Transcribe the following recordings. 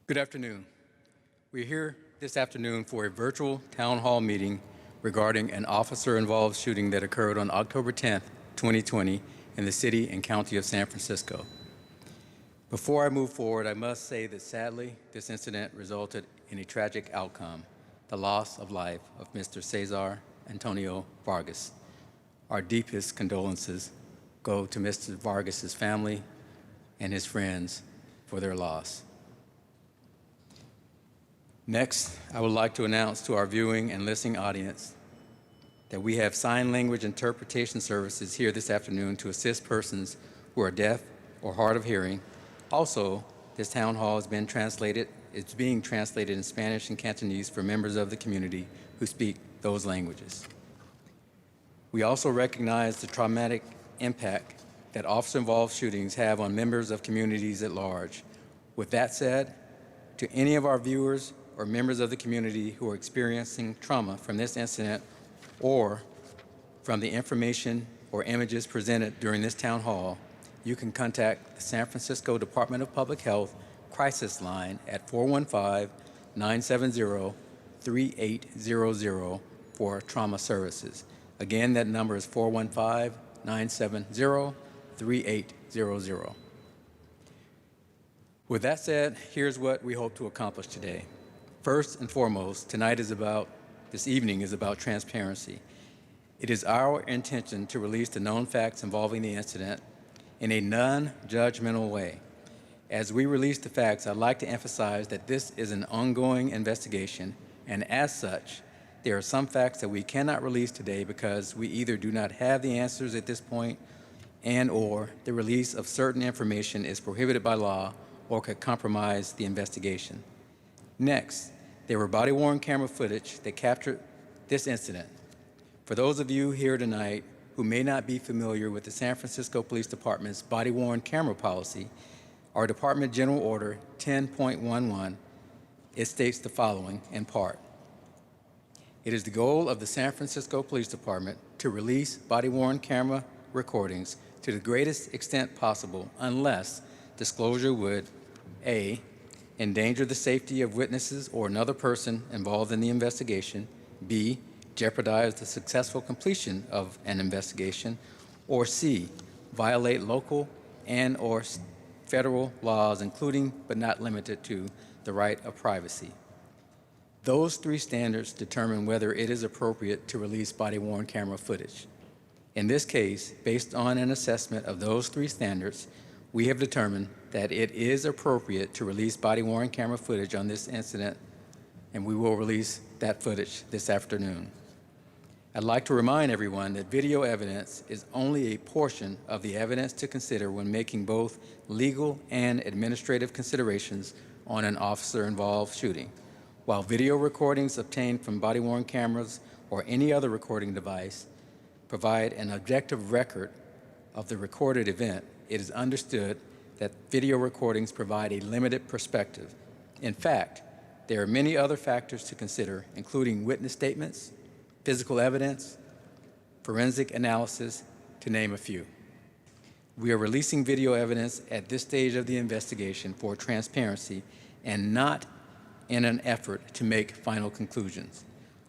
Good afternoon. We're here this afternoon for a virtual town hall meeting regarding an officer-involved shooting that occurred on October 10th, 2020 in the city and county of San Francisco. Before I move forward, I must say that sadly, this incident resulted in a tragic outcome, the loss of life of Mr. Cesar Antonio Vargas. Our deepest condolences go to Mr. Vargas's family and his friends for their loss. Next, I would like to announce to our viewing and listening audience that we have sign language interpretation services here this afternoon to assist persons who are deaf or hard of hearing. Also, this town hall is being translated in Spanish and Cantonese for members of the community who speak those languages. We also recognize the traumatic impact that officer-involved shootings have on members of communities at large. With that said, to any of our viewers or members of the community who are experiencing trauma from this incident or from the information or images presented during this town hall, you can contact the San Francisco Department of Public Health crisis line at 415-970-3800 for trauma services. Again, that number is 415-970-3800. With that said, here's what we hope to accomplish today. First and foremost, this evening is about transparency. It is our intention to release the known facts involving the incident in a non-judgmental way. As we release the facts, I'd like to emphasize that this is an ongoing investigation, and as such, there are some facts that we cannot release today because we either do not have the answers at this point and/or the release of certain information is prohibited by law or could compromise the investigation. Next, there were body-worn camera footage that captured this incident. For those of you here tonight who may not be familiar with the San Francisco Police Department's body-worn camera policy, our Department General Order 10.11, it states the following in part. It is the goal of the San Francisco Police Department to release body-worn camera recordings to the greatest extent possible unless disclosure would A, endanger the safety of witnesses or another person involved in the investigation, B, jeopardize the successful completion of an investigation, or C, violate local and/or federal laws, including but not limited to the right of privacy. Those three standards determine whether it is appropriate to release body-worn camera footage. In this case, based on an assessment of those three standards, we have determined that it is appropriate to release body-worn camera footage on this incident, and we will release that footage this afternoon. I'd like to remind everyone that video evidence is only a portion of the evidence to consider when making both legal and administrative considerations on an officer-involved shooting. While video recordings obtained from body-worn cameras or any other recording device provide an objective record of the recorded event, it is understood that video recordings provide a limited perspective. In fact, there are many other factors to consider, including witness statements, physical evidence, forensic analysis, to name a few. We are releasing video evidence at this stage of the investigation for transparency and not in an effort to make final conclusions.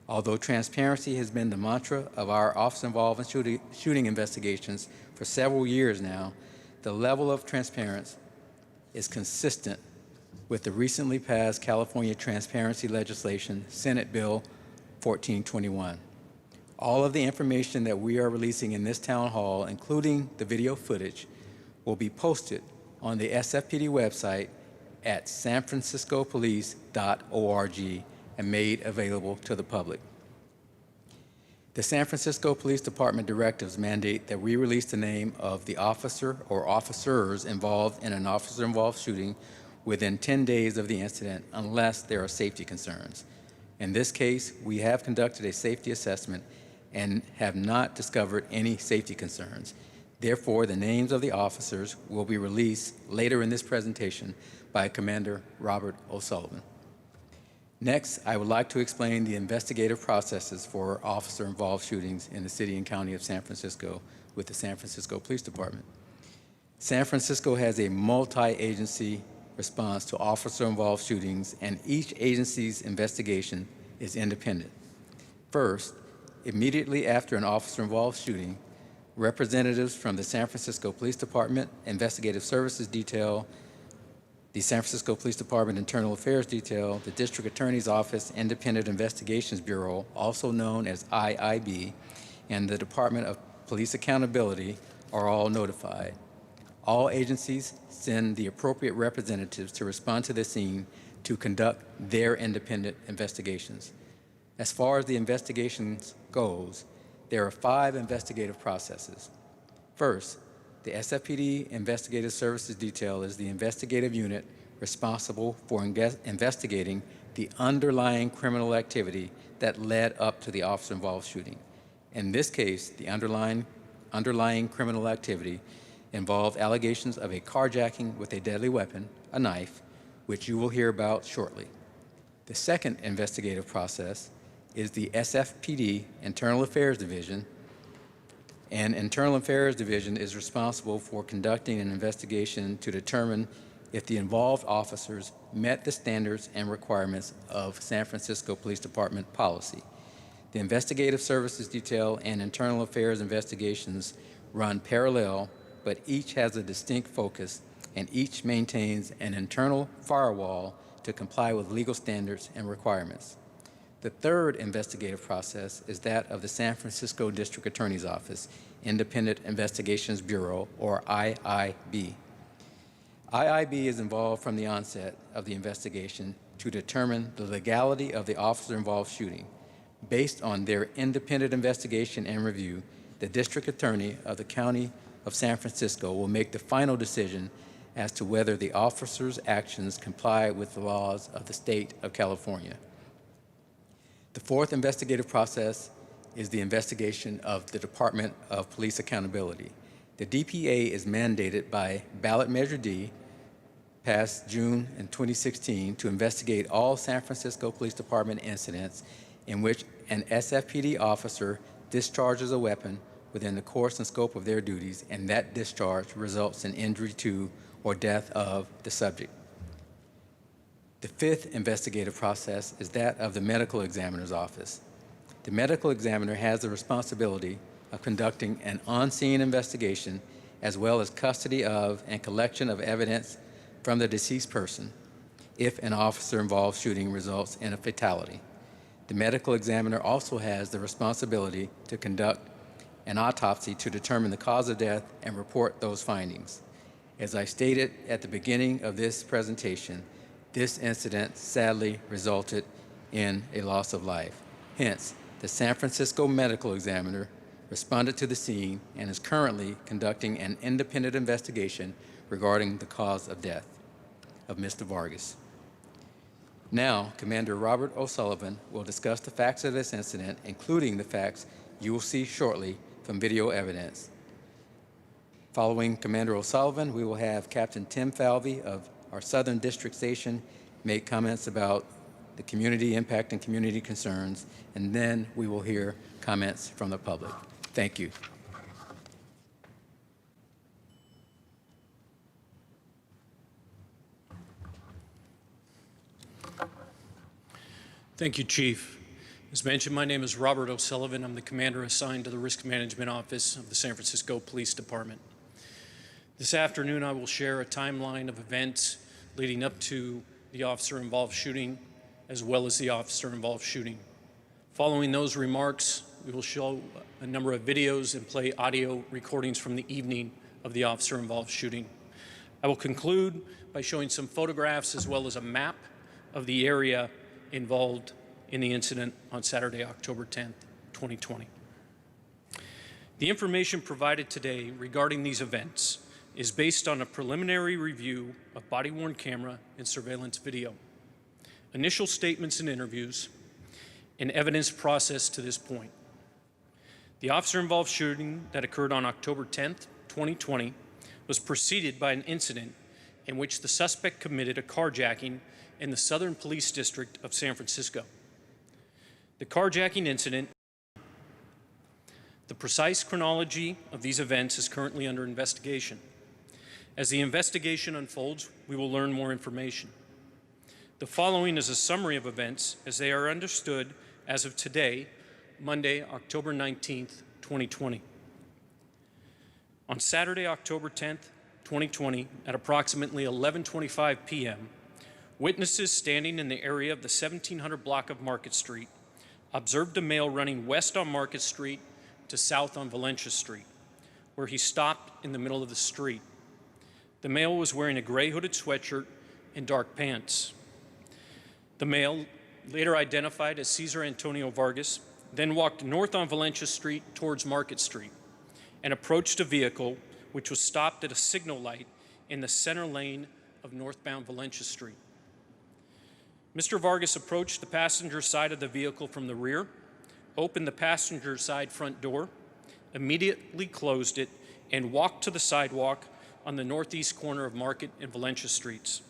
Although transparency has been the mantra of our officer-involved shooting investigations for several years now, the level of transparency is consistent with the recently passed California transparency legislation, Senate Bill 1421. All of the information that we are releasing in this town hall, including the video footage, will be posted on the SFPD website at sanfranciscopolice.org and made available to the public. The San Francisco Police Department directives mandate that we release the name of the officer or officers involved in an officer-involved shooting within 10 days of the incident unless there are safety concerns. In this case, we have conducted a safety assessment and have not discovered any safety concerns. Therefore, the names of the officers will be released later in this presentation by Commander Robert O'Sullivan. Next, I would like to explain the investigative processes for officer-involved shootings in the city and county of San Francisco with the San Francisco Police Department. San Francisco has a multi-agency response to officer-involved shootings, and each agency's investigation is independent. First, immediately after an officer-involved shooting, representatives from the San Francisco Police Department Investigative Services Detail, the San Francisco Police Department Internal Affairs Detail, the District Attorney's Office Independent Investigations Bureau, also known as IIB, and the Department of Police Accountability are all notified. All agencies send the appropriate representatives to respond to the scene to conduct their independent investigations. As far as the investigations goes, there are 5 investigative processes. First, the SFPD Investigative Services Detail is the investigative unit responsible for investigating the underlying criminal activity that led up to the officer-involved shooting. In this case, the underlying criminal activity involved allegations of a carjacking with a deadly weapon, a knife, which you will hear about shortly. The second investigative process is the SFPD Internal Affairs Division. An Internal Affairs Division is responsible for conducting an investigation to determine if the involved officers met the standards and requirements of San Francisco Police Department policy. The Investigative Services Detail and Internal Affairs investigations run parallel, but each has a distinct focus, and each maintains an internal firewall to comply with legal standards and requirements. The third investigative process is that of the San Francisco District Attorney's Office Independent Investigations Bureau, or IIB. IIB is involved from the onset of the investigation to determine the legality of the officer-involved shooting. Based on their independent investigation and review, the District Attorney of the County of San Francisco will make the final decision as to whether the officer's actions comply with the laws of the state of California. The fourth investigative process is the investigation of the Department of Police Accountability. The DPA is mandated by Ballot Measure D, passed June in 2016, to investigate all San Francisco Police Department incidents in which an SFPD officer discharges a weapon within the course and scope of their duties, and that discharge results in injury to or death of the subject. The fifth investigative process is that of the medical examiner's office. The medical examiner has the responsibility of conducting an on-scene investigation as well as custody of and collection of evidence from the deceased person if an officer-involved shooting results in a fatality. The medical examiner also has the responsibility to conduct an autopsy to determine the cause of death and report those findings. As I stated at the beginning of this presentation, this incident sadly resulted in a loss of life. Hence, the San Francisco medical examiner responded to the scene and is currently conducting an independent investigation regarding the cause of death of Mr. Vargas. Now, Commander Robert O'Sullivan will discuss the facts of this incident, including the facts you will see shortly from video evidence. Following Commander O'Sullivan, we will have Captain Tim Falvey of our Southern District Station make comments about the community impact and community concerns, and then we will hear comments from the public. Thank you. Thank you, Chief. As mentioned, my name is Robert O'Sullivan. I'm the commander assigned to the Risk Management Office of the San Francisco Police Department. This afternoon, I will share a timeline of events leading up to the officer-involved shooting, as well as the officer-involved shooting. Following those remarks, we will show a number of videos and play audio recordings from the evening of the officer-involved shooting. I will conclude by showing some photographs as well as a map of the area involved in the incident on Saturday, October 10th, 2020. The information provided today regarding these events is based on a preliminary review of body-worn camera and surveillance video, initial statements and interviews, and evidence processed to this point. The officer-involved shooting that occurred on October 10th, 2020 was preceded by an incident in which the suspect committed a carjacking in the Southern Police District of San Francisco. The carjacking incident, the precise chronology of these events is currently under investigation. As the investigation unfolds, we will learn more information. The following is a summary of events as they are understood as of today, Monday, October 19th, 2020. On Saturday, October 10th, 2020, at approximately 11:25 p.m., witnesses standing in the area of the 1700 block of Market Street observed a male running west on Market Street to south on Valencia Street, where he stopped in the middle of the street. The male was wearing a gray hooded sweatshirt and dark pants. The male, later identified as Cesar Antonio Vargas, then walked north on Valencia Street towards Market Street and approached a vehicle which was stopped at a signal light in the center lane of northbound Valencia Street. Mr. Vargas approached the passenger side of the vehicle from the rear, opened the passenger side front door, immediately closed it, and walked to the sidewalk on the northeast corner of Market and Valencia Streets.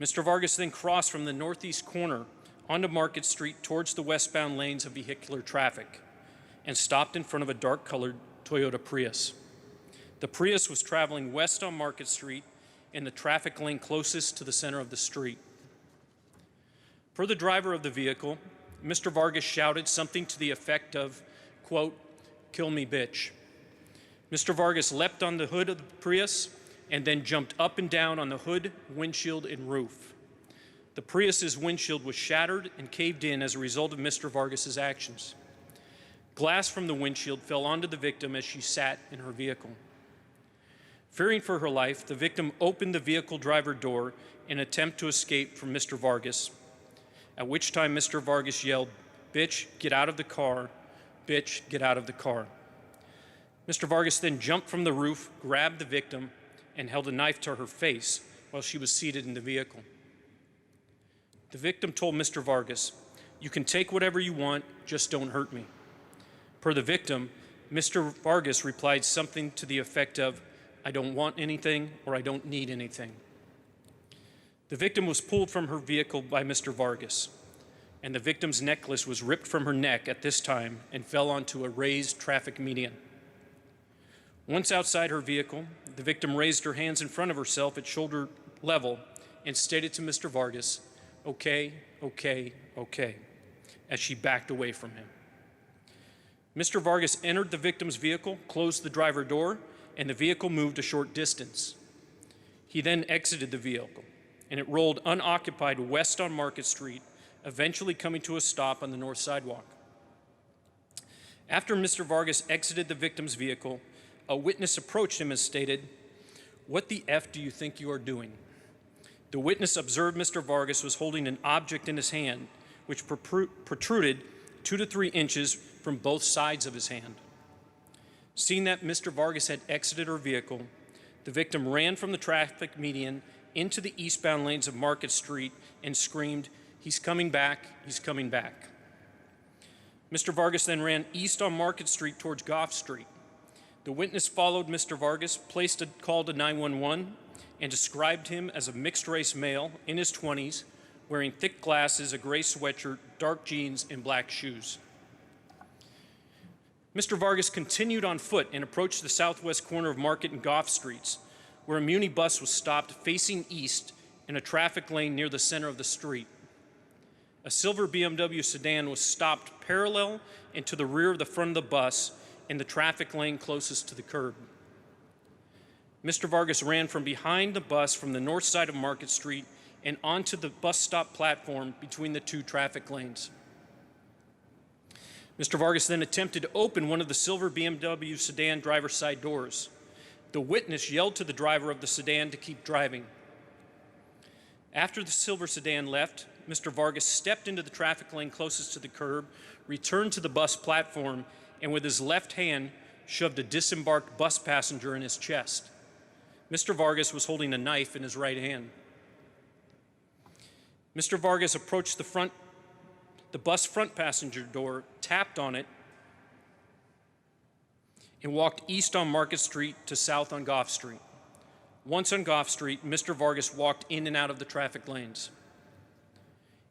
Mr. Vargas then crossed from the northeast corner onto Market Street towards the westbound lanes of vehicular traffic and stopped in front of a dark-colored Toyota Prius. The Prius was traveling west on Market Street in the traffic lane closest to the center of the street. Per the driver of the vehicle, Mr. Vargas shouted something to the effect of, quote, "Kill me, bitch." Mr. Vargas leapt on the hood of the Prius and then jumped up and down on the hood, windshield, and roof. The Prius's windshield was shattered and caved in as a result of Mr. Vargas's actions. Glass from the windshield fell onto the victim as she sat in her vehicle. Fearing for her life, the victim opened the vehicle driver door in an attempt to escape from Mr. Vargas, at which time Mr. Vargas yelled, "Bitch, get out of the car. Bitch, get out of the car." Mr. Vargas then jumped from the roof, grabbed the victim, and held a knife to her face while she was seated in the vehicle. The victim told Mr. Vargas, "You can take whatever you want, just don't hurt me." Per the victim, Mr. Vargas replied something to the effect of, "I don't want anything," or "I don't need anything." The victim was pulled from her vehicle by Mr. Vargas, and the victim's necklace was ripped from her neck at this time and fell onto a raised traffic median. Once outside her vehicle, the victim raised her hands in front of herself at shoulder level and stated to Mr. Vargas, "Okay, okay, okay," as she backed away from him. Mr. Vargas entered the victim's vehicle, closed the driver door, and the vehicle moved a short distance. He then exited the vehicle, and it rolled unoccupied west on Market Street, eventually coming to a stop on the north sidewalk. After Mr. Vargas exited the victim's vehicle, a witness approached him and stated, "What the F do you think you are doing?" The witness observed Mr. Vargas was holding an object in his hand, which protruded 2 to 3 inches from both sides of his hand. Seeing that Mr. Vargas had exited her vehicle, the victim ran from the traffic median into the eastbound lanes of Market Street and screamed, "He's coming back, he's coming back." Mr. Vargas then ran east on Market Street towards Goff Street. The witness followed Mr. Vargas, placed a call to 911, and described him as a mixed-race male in his 20s, wearing thick glasses, a gray sweatshirt, dark jeans, and black shoes. Mr. Vargas continued on foot and approached the southwest corner of Market and Goff Streets, where a Muni bus was stopped facing east in a traffic lane near the center of the street. A silver BMW sedan was stopped parallel and to the rear of the front of the bus in the traffic lane closest to the curb. Mr. Vargas ran from behind the bus from the north side of Market Street and onto the bus stop platform between the 2 traffic lanes. Mr. Vargas then attempted to open one of the silver BMW sedan driver's side doors. The witness yelled to the driver of the sedan to keep driving. After the silver sedan left, Mr. Vargas stepped into the traffic lane closest to the curb, returned to the bus platform, and with his left hand shoved a disembarked bus passenger in his chest. Mr. Vargas was holding a knife in his right hand. Mr. Vargas approached the bus front passenger door, tapped on it, and walked east on Market Street to south on Goff Street. Once on Goff Street, Mr. Vargas walked in and out of the traffic lanes.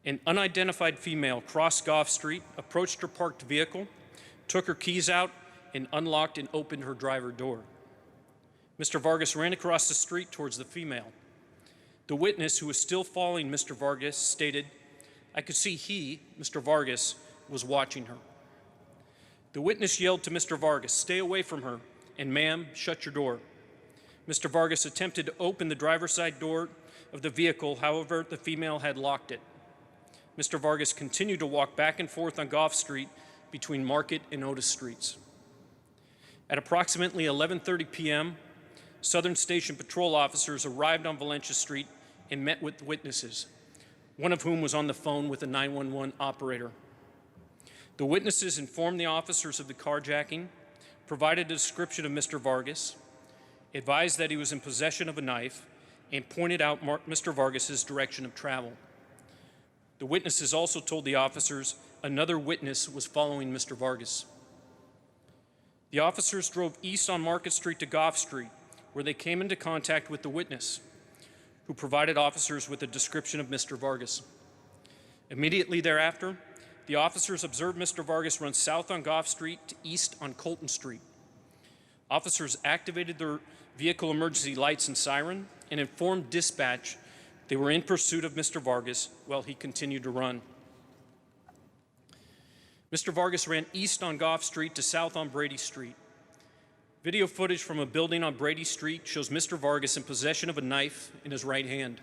An unidentified female crossed Goff Street, approached her parked vehicle, took her keys out, and unlocked and opened her driver door. Mr. Vargas ran across the street towards the female. The witness, who was still following Mr. Vargas, stated, "I could see he, Mr. Vargas, was watching her." The witness yelled to Mr. Vargas, "Stay away from her, and ma'am, shut your door." Mr. Vargas attempted to open the driver's side door of the vehicle, however, the female had locked it. Mr. Vargas continued to walk back and forth on Goff Street between Market and Otis Streets. At approximately 11:30 p.m., Southern Station patrol officers arrived on Valencia Street and met with witnesses, one of whom was on the phone with a 911 operator. The witnesses informed the officers of the carjacking, provided a description of Mr. Vargas, advised that he was in possession of a knife, and pointed out Mr. Vargas's direction of travel. The witnesses also told the officers another witness was following Mr. Vargas. The officers drove east on Market Street to Goff Street, where they came into contact with the witness, who provided officers with a description of Mr. Vargas. Immediately thereafter, the officers observed Mr. Vargas run south on Goff Street to east on Colton Street. Officers activated their vehicle emergency lights and siren and informed dispatch they were in pursuit of Mr. Vargas while he continued to run. Mr. Vargas ran east on Goff Street to south on Brady Street. Video footage from a building on Brady Street shows Mr. Vargas in possession of a knife in his right hand.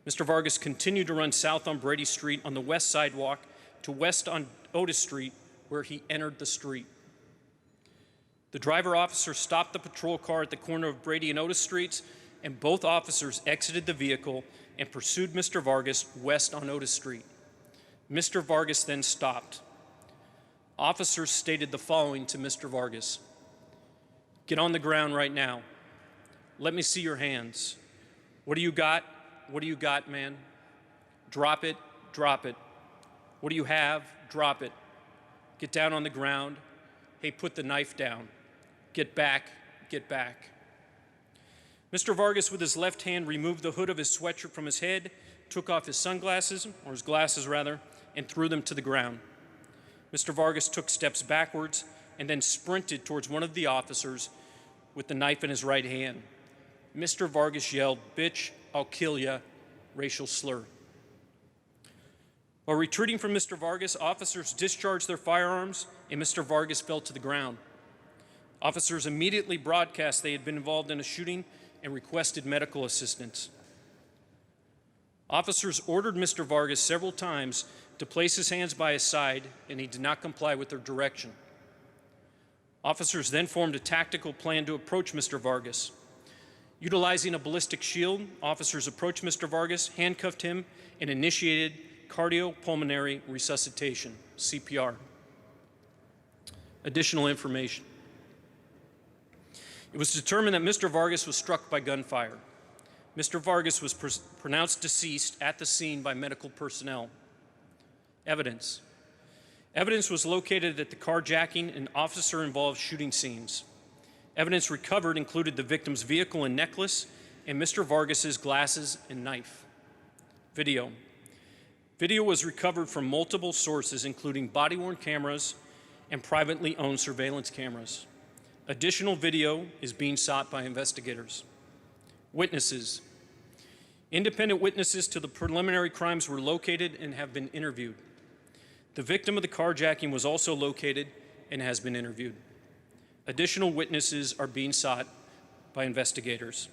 Mr. Vargas continued to run south on Brady Street on the west sidewalk to west on Otis Street, where he entered the street. The driver officer stopped the patrol car at the corner of Brady and Otis Streets, and both officers exited the vehicle and pursued Mr. Vargas west on Otis Street. Mr. Vargas then stopped. Officers stated the following to Mr. Vargas: "Get on the ground right now. Let me see your hands. What do you got? What do you got, man? Drop it, drop it. What do you have? Drop it. Get down on the ground. Hey, put the knife down. Get back, get back." Mr. Vargas, with his left hand, removed the hood of his sweatshirt from his head, took off his sunglasses, or his glasses rather, and threw them to the ground. Mr. Vargas took steps backwards and then sprinted towards one of the officers with the knife in his right hand. Mr. Vargas yelled, "Bitch, I'll kill ya," racial slur. While retreating from Mr. Vargas, officers discharged their firearms and Mr. Vargas fell to the ground. Officers immediately broadcast they had been involved in a shooting and requested medical assistance. Officers ordered Mr. Vargas several times to place his hands by his side, and he did not comply with their direction. Officers then formed a tactical plan to approach Mr. Vargas. Utilizing a ballistic shield, officers approached Mr. Vargas, handcuffed him, and initiated cardiopulmonary resuscitation, CPR. Additional information. It was determined that Mr. Vargas was struck by gunfire. Mr. Vargas was pronounced deceased at the scene by medical personnel. Evidence. Evidence was located at the carjacking and officer-involved shooting scenes. Evidence recovered included the victim's vehicle and necklace and Mr. Vargas's glasses and knife. Video. Video was recovered from multiple sources, including body-worn cameras and privately owned surveillance cameras. Additional video is being sought by investigators. Witnesses. Independent witnesses to the preliminary crimes were located and have been interviewed. The victim of the carjacking was also located and has been interviewed. Additional witnesses are being sought by investigators.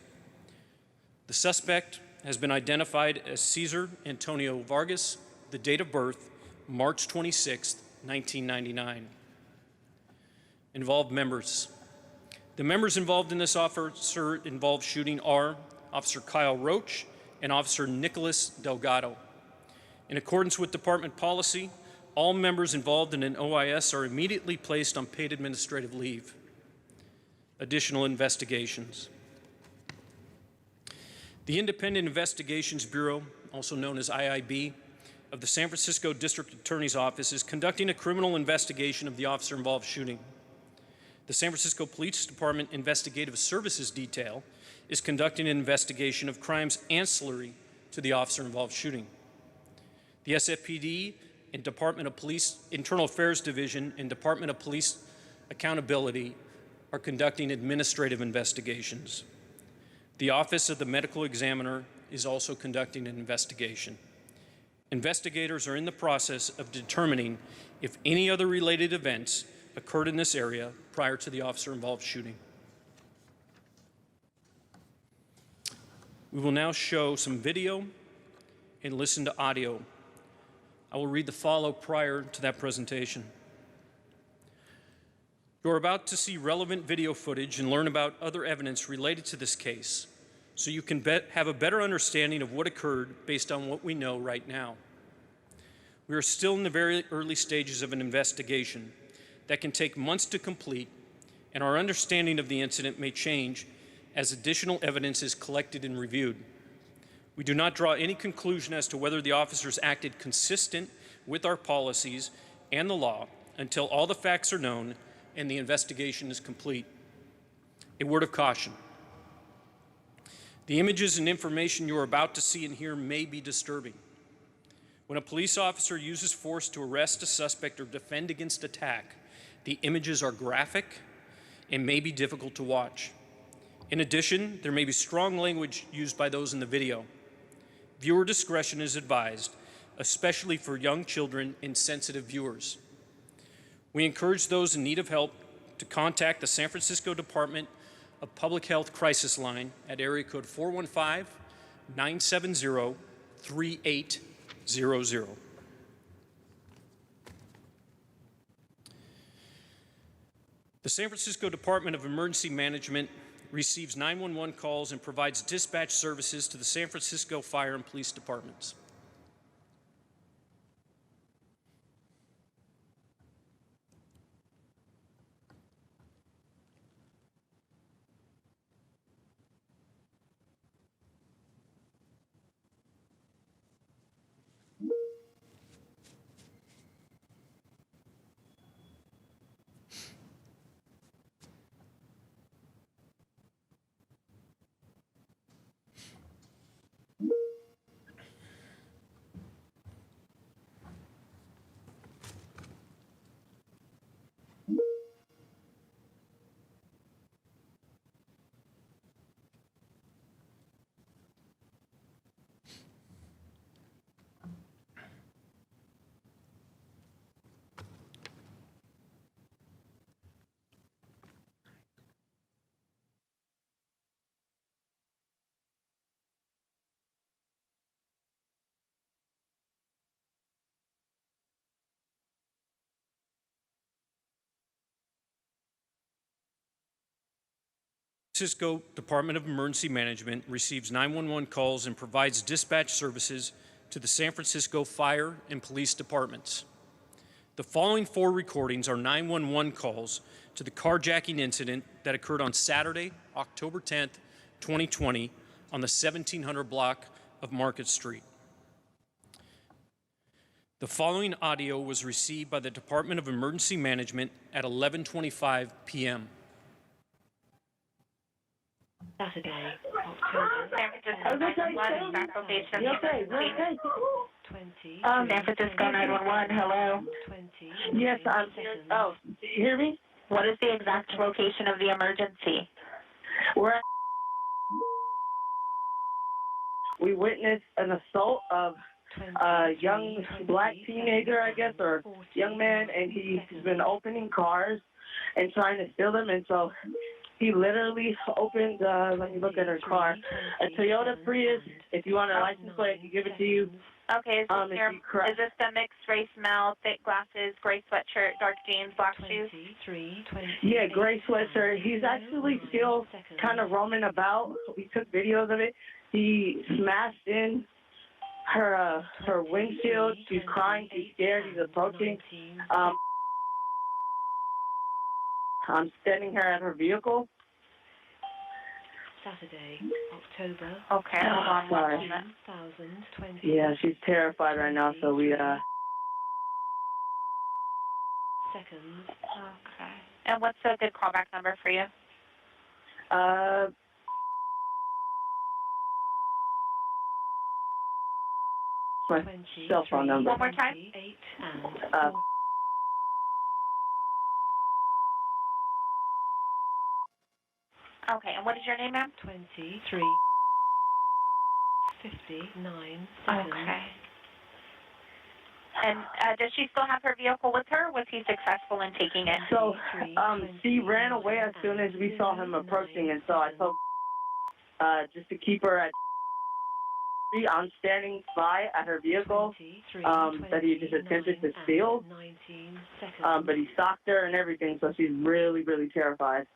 The suspect has been identified as Cesar Antonio Vargas, the date of birth, March 26, 1999. Involved members. The members involved in this officer-involved shooting are Officer Kyle Roach and Officer Nicholas Delgado. In accordance with department policy, all members involved in an OIS are immediately placed on paid administrative leave. Additional investigations. The Independent Investigations Bureau, also known as IIB, of the San Francisco District Attorney's Office is conducting a criminal investigation of the officer-involved shooting. The San Francisco Police Department Investigative Services Detail is conducting an investigation of crimes ancillary to the officer-involved shooting. The SFPD and Department of Police Internal Affairs Division and Department of Police Accountability are conducting administrative investigations. The Office of the Medical Examiner is also conducting an investigation. Investigators are in the process of determining if any other related events occurred in this area prior to the officer-involved shooting. We will now show some video and listen to audio. I will read the follow prior to that presentation. You're about to see relevant video footage and learn about other evidence related to this case, so you can have a better understanding of what occurred based on what we know right now. We are still in the very early stages of an investigation that can take months to complete, and our understanding of the incident may change as additional evidence is collected and reviewed. We do not draw any conclusion as to whether the officers acted consistent with our policies and the law until all the facts are known and the investigation is complete. A word of caution. The images and information you are about to see and hear may be disturbing. When a police officer uses force to arrest a suspect or defend against attack, the images are graphic and may be difficult to watch. In addition, there may be strong language used by those in the video. Viewer discretion is advised, especially for young children and sensitive viewers. We encourage those in need of help to contact the San Francisco Department of Public Health Crisis Line at area code 415-970-3800. The San Francisco Department of Emergency Management receives 911 calls and provides dispatch services to the San Francisco Fire and Police Departments. Francisco Department of Emergency Management receives 911 calls and provides dispatch services to the San Francisco Fire and Police Departments. The following 4 recordings are 911 calls to the carjacking incident that occurred on Saturday, October 10th, 2020, on the 1700 block of Market Street. The following audio was received by the Department of Emergency Management at 11:25 p.m. Saturday, October San Francisco 911, back location. San Francisco 911, hello. 20. Yes, I'm here. Oh, do you hear me? What is the exact location of the emergency? We witnessed an assault of a young black teenager, I guess, or young man, and he's been opening cars and trying to steal them, and so he literally opened, let me look at her car, a Toyota Prius. If you want a license plate, I can give it to you. Okay, is this the mixed race male, thick glasses, gray sweatshirt, dark jeans, black shoes? Yeah, gray sweatshirt. He's actually still kind of roaming about. We took videos of it. He smashed in her windshield. She's crying. She's scared. He's approaching. I'm standing her at her vehicle. Saturday, October. Okay, hold on one Sorry. moment. 2020. Yeah, she's terrified right now, so we, Seconds. Okay. And what's a good callback number for you? My 20, cell phone number. One more time? 8 and 4. 4 Okay, and what is your name, ma'am? 23:59 seconds. Okay. And does she still have her vehicle with her? Was he successful in taking it? So, she ran away as soon as we saw him approaching, and so I told just to keep her at. I'm standing by at her vehicle that he just attempted to steal, but he stalked her and everything, so she's really, really terrified.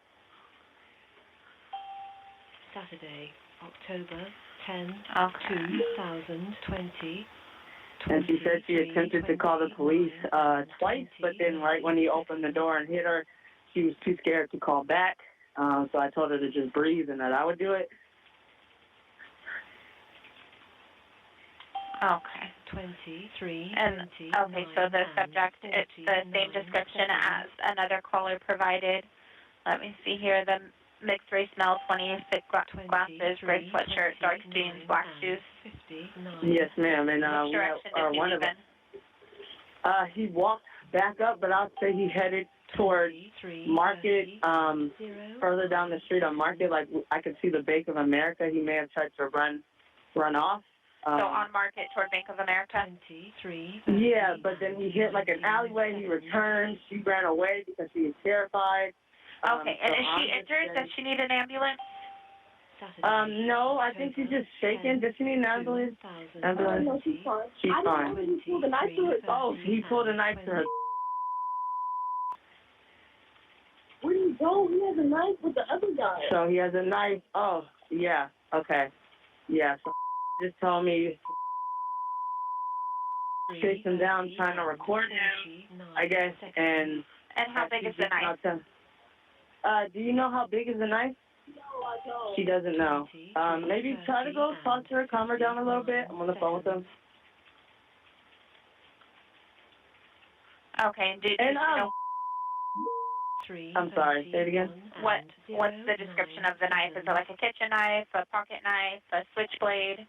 Saturday, October 10, Okay. 2020. And she said she attempted to call the police twice, but then right when he opened the door and hit her, she was too scared to call back. So I told her to just breathe and that I would do it. Okay. 23. And okay, so the subject, it's the same description as another caller provided. Let me see here. The mixed race male, 20, thick glasses, gray sweatshirt, dark jeans, black shoes. Yes, ma'am. And Which direction did he one leave of them, he walked back up, but I'll say he headed towards Market, further down the street on Market. Like I could see the Bank of America. He may have tried to run off. So on Market toward Bank of America? Yeah, but then he hit like an alleyway. He returned. She ran away because she was terrified. Okay, and so is she injured? Does she need an ambulance? No, I think she's just shaken. Does she need an ambulance? Ambulance? No, she's fine. She's I fine. didn't know he pulled a knife to her. Oh, he pulled a knife to her. Where did he go? He has a knife with the other guy. So he has a knife. Oh, yeah. Okay. Yeah. So just told me chased him down, trying to record him, I guess. And how big is the knife? Do you know how big is the knife? No, I don't. She doesn't know. Maybe try to go talk to her, calm her down a little bit. I'm on the phone with him. Okay, and did you know I'm sorry, say it again. what's the description of the knife? Is it like a kitchen knife, a pocket knife, a switchblade?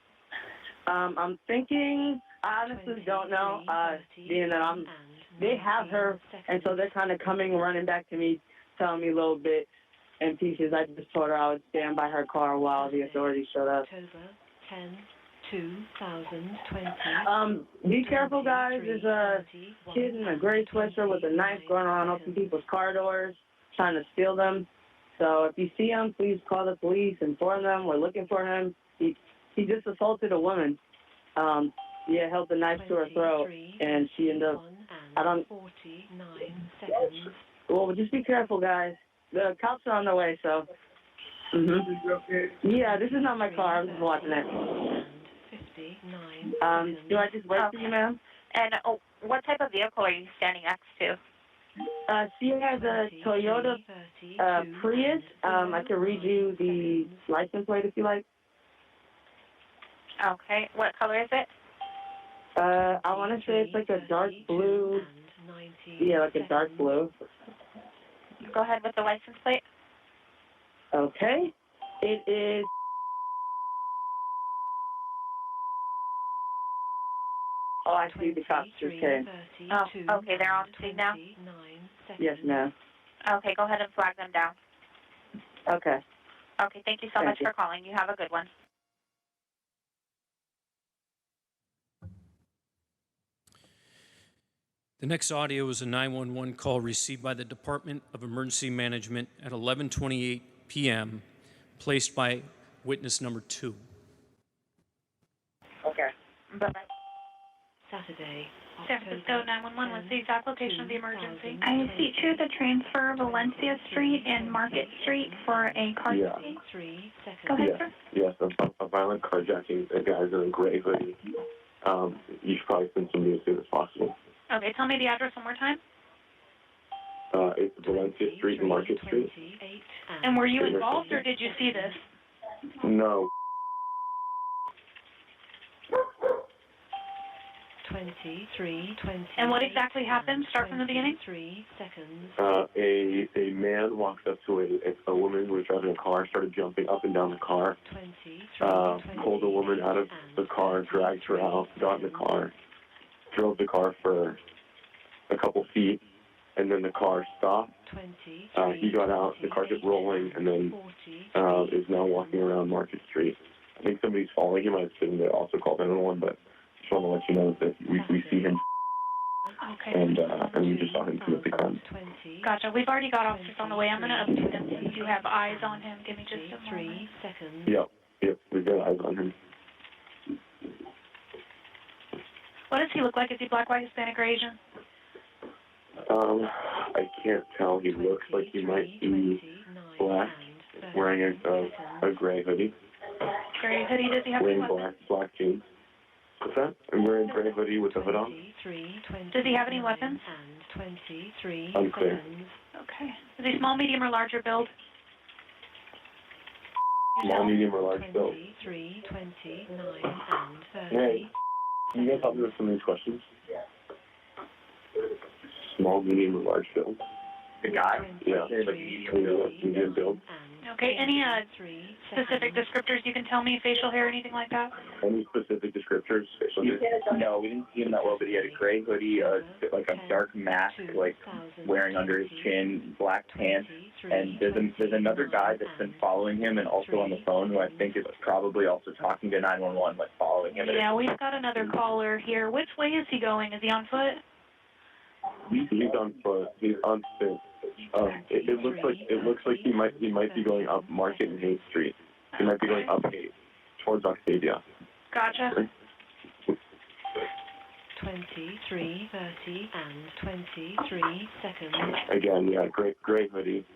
I'm thinking, I honestly don't know, being that they have her, and so they're kind of running back to me, telling me a little bit in pieces. I just told her I would stand by her car while the authorities showed up. October 10, 2020. Be careful, guys. There's a kid in a gray sweatshirt with a knife going around opening people's car doors, trying to steal them. So if you see him, please call the police, inform them. We're looking for him. He just assaulted a woman. Held the knife to her throat, and she ended up, 49 seconds. Well, just be careful, guys. The cops are on their way, so. Yeah, this is not my car. I'm just watching it. 59 do I just wait for you, ma'am? And what type of vehicle are you standing next to? She has a Toyota Prius. I can read you the license plate if you like. Okay, what color is it? I want to say it's like a dark blue. Yeah, like a dark blue. Go ahead with the license plate. Okay. It is. Oh, I see the cops just came. Oh, okay, they're on scene now? Yes, ma'am. Okay, go ahead and flag them down. Okay. Okay, thank you so much for calling. You have a good one. The next audio is a 911 call received by the Department of Emergency Management at 11:28 p.m., placed by witness number 2. Okay. Bye-bye. Saturday, San Francisco 911, what's the exact location of the emergency? I seek to the transfer Valencia Street and Market Street for a car Yeah. chase. 3 seconds. Go ahead, sir. Yes, a violent carjacking. A guy's in a gray hoodie. You should probably send somebody as soon as possible. Okay, tell me the address one more time. It's Valencia Street and Market Street. And were you involved or did you see this? No. 23, 20. And what exactly happened? Start from the beginning. 3 seconds. A man walks up to a woman who was driving a car, started jumping up and down the car, 23, pulled a woman out of the car, dragged her out, got in the car, drove the car for a couple feet, and then the car stopped. He got out, the car kept rolling, and then is now walking around Market Street. I think somebody's following him. I assume they also called 911, but just want to let you know that we see him. Okay. And we just saw him commit the crime. Gotcha. We've already got officers on the way. I'm going to update them since you have eyes on him. Give me just a moment. Yep, we've got eyes on him. What does he look like? Is he black, white, Hispanic, or Asian? I can't tell. He looks like he might be black, wearing a gray hoodie. Gray hoodie. Does he have any Wearing weapons? black jeans. What's that? I'm wearing a gray hoodie with a hood on. Does he have any weapons? Unclear. Okay. Is he small, medium, or larger build? Small, medium, or large build. Hey, can you guys help me with some of these questions? Small, medium, or large build? The guy? Yeah. Medium build. Okay. Any specific descriptors you can tell me? Facial hair, anything like that? Any specific descriptors? No, we didn't see him that well, but he had a gray hoodie, like a dark mask, like wearing under his chin, black pants, and there's another guy that's been following him and also on the phone who I think is probably also talking to 911, like following him. Yeah, we've got another caller here. Which way is he going? Is he on foot? He's on foot. He's on foot. It looks like he might be going up Market and Hayes Street. He might be going up Hayes towards Octavia. Gotcha. 23, 30, and 23 seconds. Again, yeah, gray hoodie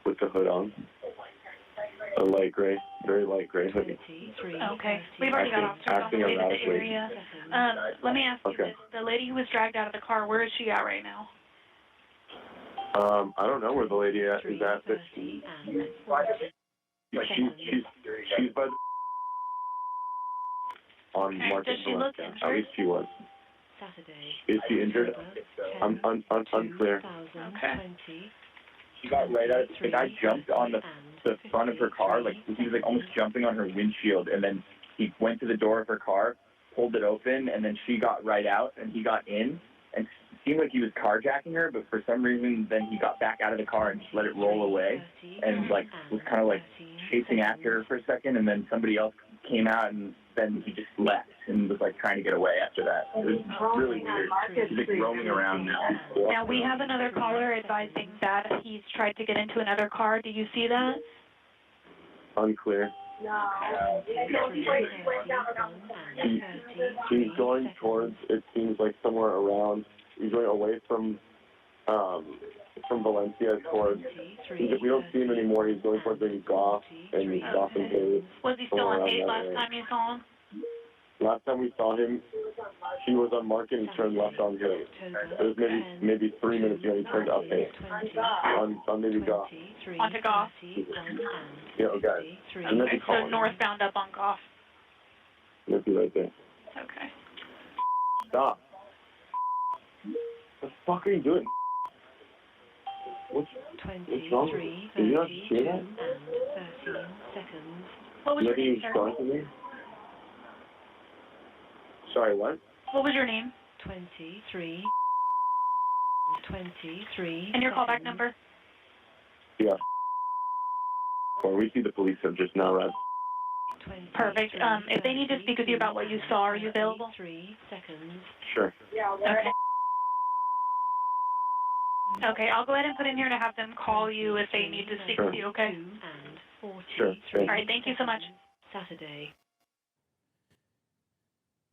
with the hood on. A light gray, very light gray hoodie. Okay. We've already got officers on the way to the area. Let me ask you this. The lady who was dragged out of the car, where is she at right now? I don't know where the lady is at, but she's by the on Market. Does she look injured? At least she was. Is she injured? I'm unclear. Okay. She got right out. The guy jumped on the front of her car, like he was like almost jumping on her windshield, and then he went to the door of her car, pulled it open, and then she got right out, and he got in, and it seemed like he was carjacking her, but for some reason, then he got back out of the car and just let it roll away, and like was kind of like chasing after her for a second, and then somebody else came out, and then he just left and was like trying to get away after that. It was really weird. He's like roaming around now. Now we have another caller advising that he's tried to get into another car. Do you see that? Unclear. He's going towards, it seems like somewhere around, he's going away from Valencia towards, we don't see him anymore, he's going towards maybe Goff and Hayes. Was he still on 8 last time you saw him? Last time we saw him, he was on Market and turned left on Hayes. It was maybe 3 minutes ago he turned up Hayes. On maybe Goff. Onto Goff. Yeah, okay. Okay, so northbound up on Goff. It'll be right there. Okay. Stop. What the fuck are you doing? What's wrong? Did you not hear that? What was your name, sir? Sorry, what? What was your name? 23. And your callback number? Yeah. Well, we see the police have just now arrived. Perfect. If they need to speak with you about what you saw, are you available? 3 seconds. Sure. Okay. Okay, I'll go ahead and put in here to have them call you if they need to speak with you, okay? Sure. All right, thank you so much. Saturday.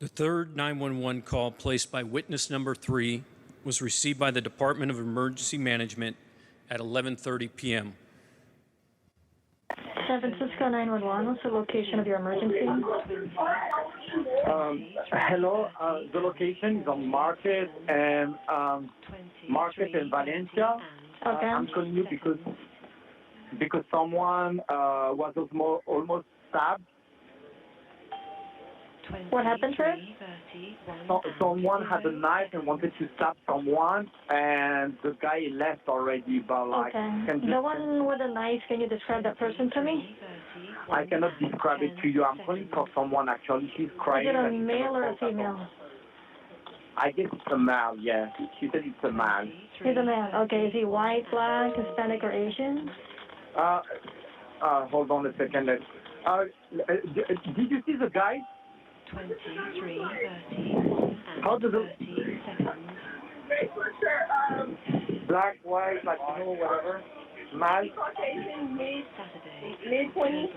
The third 911 call placed by witness number 3 was received by the Department of Emergency Management at 11:30 p.m. San Francisco 911, what's the location of your emergency? Hello, the location is on Market and Valencia. Okay. I'm calling you because someone was almost stabbed. What happened, sir? Someone had a knife and wanted to stab someone, and the guy left already, but like... Okay. The one with the knife, can you describe that person to me? I cannot describe it to you. I'm calling for someone, actually. She's crying. Is it a male or a female? I guess it's a male, yeah. She said it's a man. He's a man. Okay, is he white, black, Hispanic, or Asian? Hold on a second. Did you see the guy? 23, 31, and How does 30 seconds. Black, white, Latino, whatever. Male. Caucasian, Saturday, mid-20s.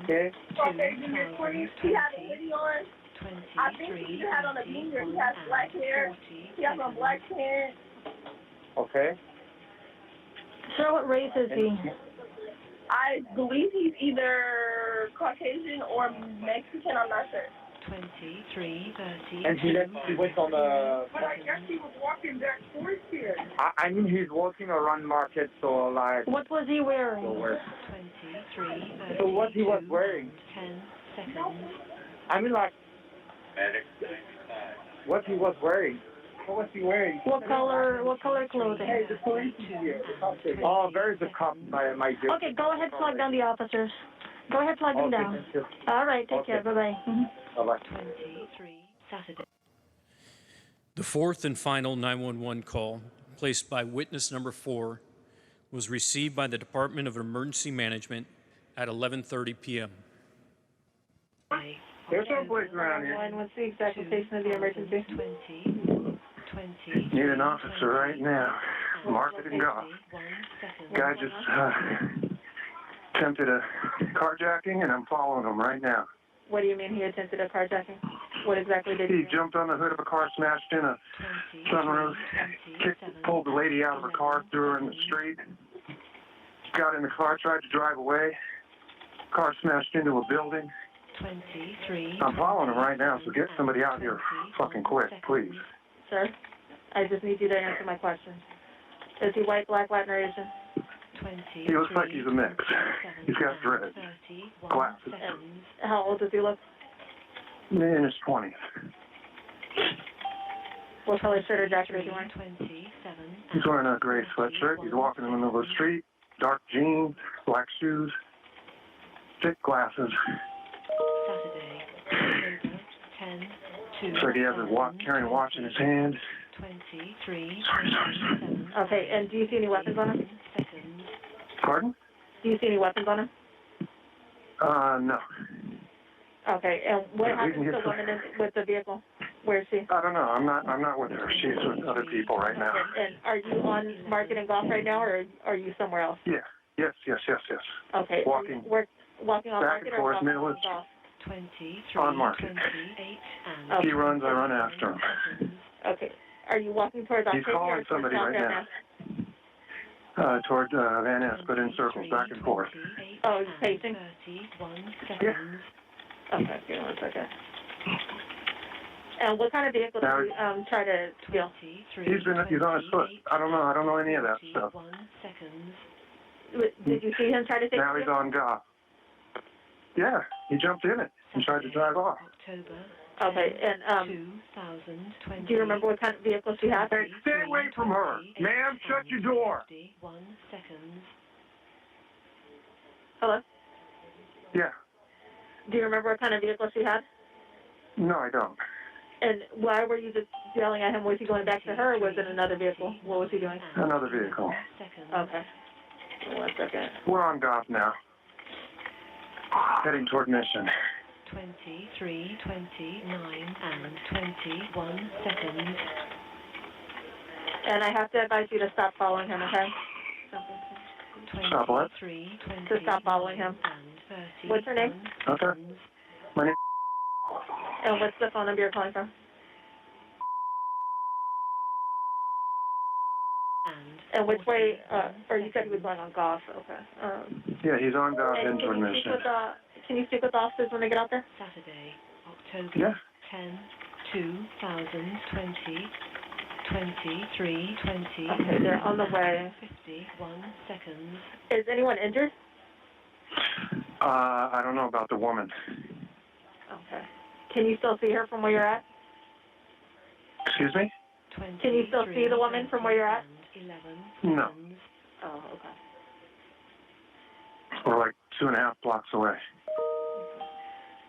Okay. Caucasian, mid-20s. He had a hoodie on. I think he had on a beaner. He has black hair. He has on black pants. Okay. Sir, what race is he? I believe he's either Caucasian or Mexican. I'm not sure. 23, 30, And he went on the... But I guess he was walking back towards here. I mean, he's walking around market, so like... What was he wearing? 23, 30, So what he was wearing? 10 seconds. I mean, like... What he was wearing? What was he wearing? What color clothing? Hey, the police is here. Oh, there's a cop by my gate. Okay, go ahead, plug down the officers. Go ahead, plug them down. Thank you. All right, take care. Bye-bye. Bye-bye. 23, Saturday. The fourth and final 911 call, placed by witness number 4, was received by the Department of Emergency Management at 11:30 p.m. There's no place around here. What's the exact location of the emergency? 20, Need an officer right now. Market and golf. Guy just attempted a carjacking, and I'm following him right now. What do you mean he attempted a carjacking? What exactly did he He do? jumped on the hood of a car, smashed in a sunroof, pulled the lady out of her car, threw her in the street, got in the car, tried to drive away. Car smashed into a building. 23. I'm following him right now, so get somebody out here fucking quick, please. Sir, I just need you to answer my question. Is he white, black, Latin, or Asian? He looks like he's a mix. He's got dreads, glasses, How old does he look? in his 20s. What color shirt or jacket is he wearing? He's wearing a gray sweatshirt. He's walking in the middle of the street, dark jeans, black shoes, thick glasses. Saturday, October 10, 2. Looks like he has his carrying a watch in his hand. 23, Sorry. 27. Okay, and do you see any weapons on him? Seconds. Pardon? Do you see any weapons on him? No. Okay, and what Yeah, we happens can to get the woman with the vehicle? Where is she? I don't know. I'm not with her. She's with other people right now. And are you on Market and Golf right now, or are you somewhere else? Yeah. Yes. Okay. Walking. Walking on Back Market and or forth, walking middle on of- Golf? 23, On Market. 28, and He runs, I run after him. Okay. Are you walking towards He's Octavia calling or towards somebody South right Van now. Ness? Toward Van Ness, but in circles, back and forth. Oh, he's pacing? 31 seconds. Okay, give me 1 second. And what kind of vehicle did you try to steal? He's on his foot. I don't know any of that stuff. 1 seconds. Did you see him try to take Now the he's vehicle? on golf. Yeah, he jumped in it and tried to drive off. October Okay, and 2020. do you remember what kind of vehicle she had? Hey, stay away from her. Ma'am, shut your door. 1 seconds. Hello? Yeah. Do you remember what kind of vehicle she had? No, I don't. And why were you just yelling at him? Was he going back to her, or was it another vehicle? What was he doing? Another vehicle. Seconds. Okay. 1 second. We're on golf now. Heading toward Mission. 23, 29, and 21 seconds. And I have to advise you to stop following him, okay? Stop what? 23, To stop following him. and 30. What's her name? Okay. My name. And what's the phone number you're calling from? And which way, or you said he was going on golf, okay. Yeah, he's on golf And heading toward can Mission. you speak with the officers when they get out there? Saturday, October Yeah. 10, 2020, 23, 20. Okay, they're on the way. 51 seconds. Is anyone injured? I don't know about the woman. Okay. Can you still see her from where you're at? Excuse me? Can you still see the woman from where you're at? 11 No. seconds. Oh, okay. We're like 2.5 blocks away.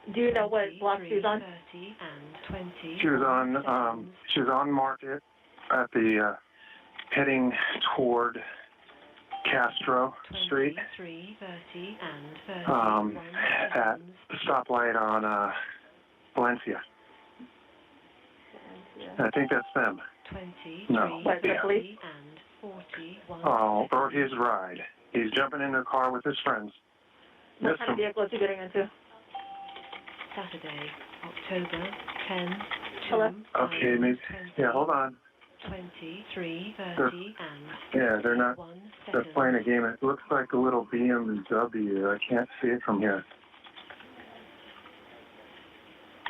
Do you know what block she was on? 30 and 20. She was on Market at the heading toward Castro Street. 23, 30 and 31 At the stoplight on Valencia. I think that's them. 23, No. What, the Yeah. police? and 41. Oh, or his ride. He's jumping in the car with his friends. What Missed kind of him. vehicle is he getting into? Saturday, October 10, Hello? Okay, maybe. Yeah, hold on. 23, 30 and Yeah, they're not. 1 They're second. playing a game. It looks like a little BMW. I can't see it from here.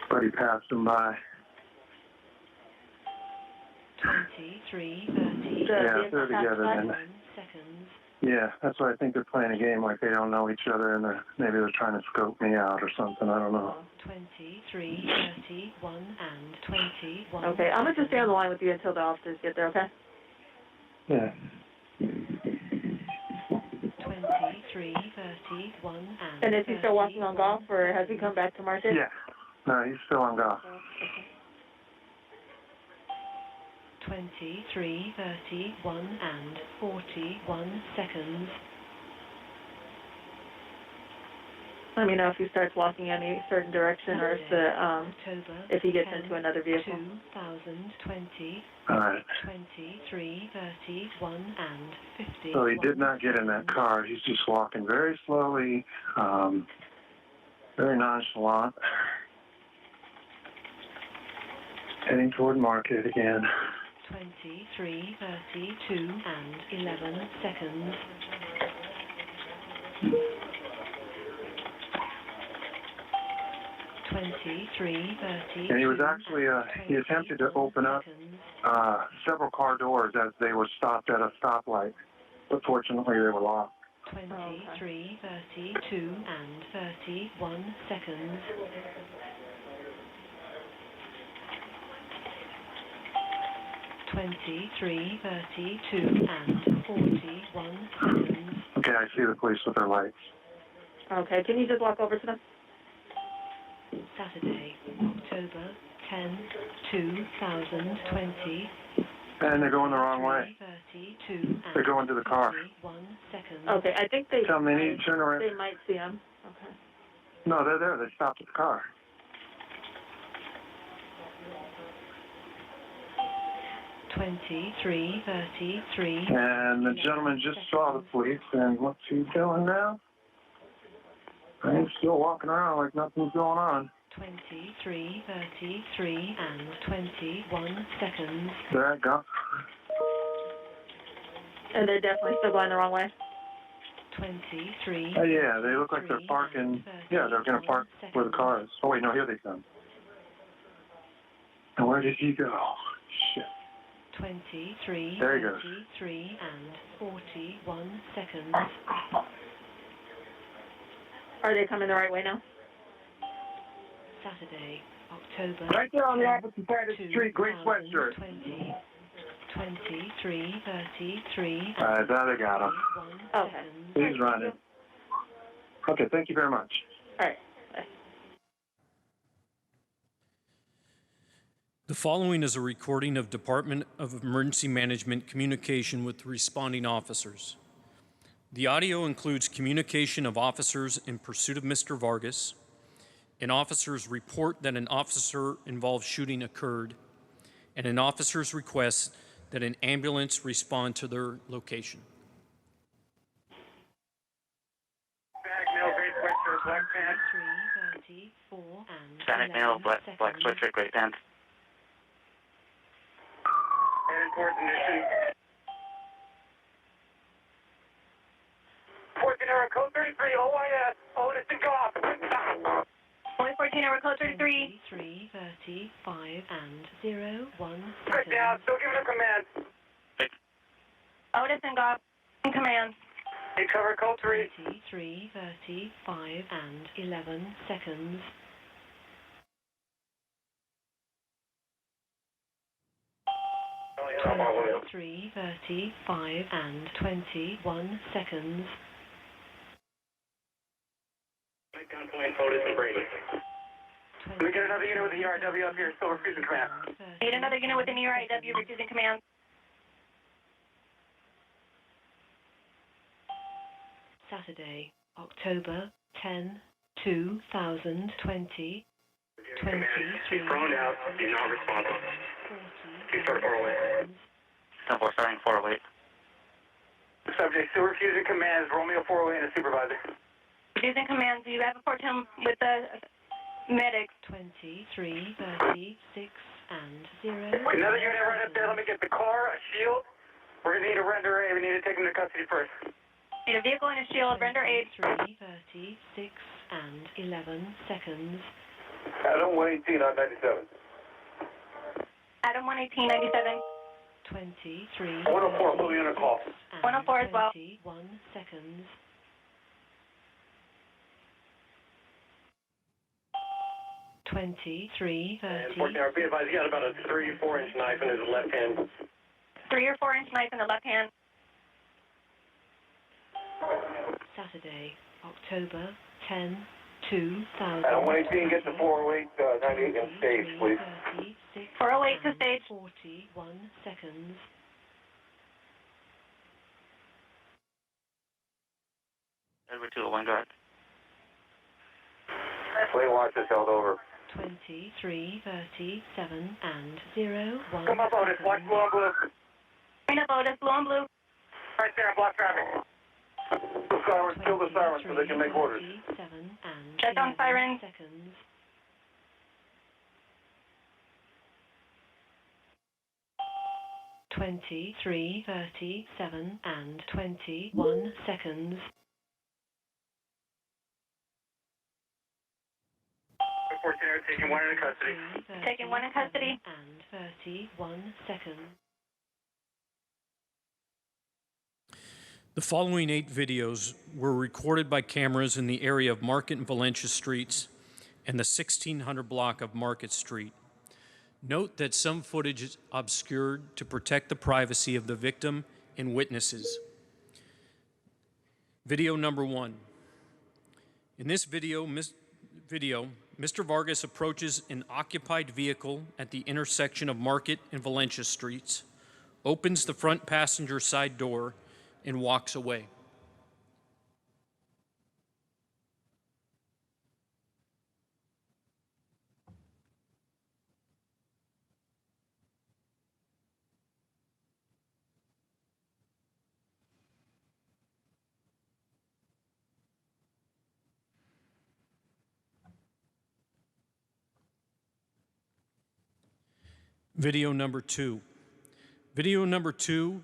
But he passed him by. 23, 30 Yeah, they're together by? then. 1 seconds. Yeah, that's why I think they're playing a game like they don't know each other and maybe they're trying to scope me out or something. I don't know. 23, 30, 1 and 21. Okay, I'm going to just stay on the line with you until the officers get there, okay? Yeah. 23, 30, 1 and And is he still walking on golf, or has he come back to Market? Yeah. No, he's still on golf. 23, 30, 1 and 41 seconds. Let me know if he starts walking any certain direction or if he gets into another vehicle. 2020, All right. 23, 30, 1 and 50. So he did not get in that car. He's just walking very slowly, very nonchalant, heading toward Market again. 23, 32 and 11 seconds. And he was actually, he attempted to open up several car doors as they were stopped at a stoplight, but fortunately they were locked. 23, 32 and 31 seconds. 23, 32 and 41 seconds. Okay, I see the police with their lights. Okay, can you just walk over to them? Saturday, October 10, 2020. And they're going the wrong way. 32 They're going to the car. 1 second. Okay, I think they Tell them they need to turn around. They might see him. Okay. No, they're there. They stopped at the car. Twenty-three, 33. And the gentleman just saw the police, and what's he doing now? He's still walking around like nothing's going on. 23, 33 and 21 seconds. They're at golf. And they're definitely still going the wrong way? 23. Yeah, they look like they're parking. Yeah, they're going to park where the car is. Oh, wait, no, here they come. And where did he go? Shit. 23, There he goes. 33 and 41 seconds. Are they coming the right way now? Saturday, October. Right there on the opposite side of the street, gray sweatshirt. 20, 23, 33 All right, now they got him. 1 Okay. second. He's running. Okay, thank you very much. All right. Bye. The following is a recording of Department of Emergency Management communication with responding officers. The audio includes communication of officers in pursuit of Mr. Vargas, an officer's report that an officer-involved shooting occurred, and an officer's request that an ambulance respond to their location. Black pants. 3, 34 and Hispanic male, black sweatshirt, gray pants. Airport condition. 14 hour code 33, OIS, Otis and Goff. 14 hour code 33. 3, 35 and 0, 1 Good second. down, still giving a command. Otis and Goff in command. You cover code 3. 23, 35 and 11 seconds. 23, 35 and 21 seconds. Gunpoint, Otis and Brady. Let me get another unit with the ERW up here, still refusing command. Need another unit with an ERIW refusing command. Saturday, October 10, 2020. 23. Prone out, he's not responsive. He's start 408. 10-4 starting 408. Subject still refusing commands, Romeo 408 and a supervisor. Refusing command, do you have a 410 with the medics? 23, 30, 6, and 0. Another unit right up there, let me get the car, a shield. We're going to need a render A, we need to take him to custody first. Need a vehicle and a shield, render 8. 3, 30, 6, and 11 seconds. Adam 118 on 97. Adam 118, 97. 23. 104, full unit call. 104 as well. 21 seconds. 23, 30. And 14 hour, be advised, he got about a 3-4 inch knife in his left hand. 3 or 4 inch knife in the left hand. Saturday, October 10, 2000. Adam 118, get the 408, 98 in stage, please. 36, 408 to stage. 41 seconds. Edward 201, go ahead. Lane watch is held over. 23, 37, and 0, 1. Come up, Otis, watch blue and blue. Green up Otis, blue and blue. Right there, block traffic. The sirens, kill the sirens so they can make orders. 7 and Shut down 11 sirens. seconds. Twenty-three, 37, and 21 seconds. 14 hour, taking one into custody. Taking one in custody. And 31 seconds. The following 8 videos were recorded by cameras in the area of Market and Valencia Streets and the 1600 block of Market Street. Note that some footage is obscured to protect the privacy of the victim and witnesses. Video number 1. In this video, Mr. Vargas approaches an occupied vehicle at the intersection of Market and Valencia Streets, opens the front passenger side door, and walks away. Video number 2. Video number 2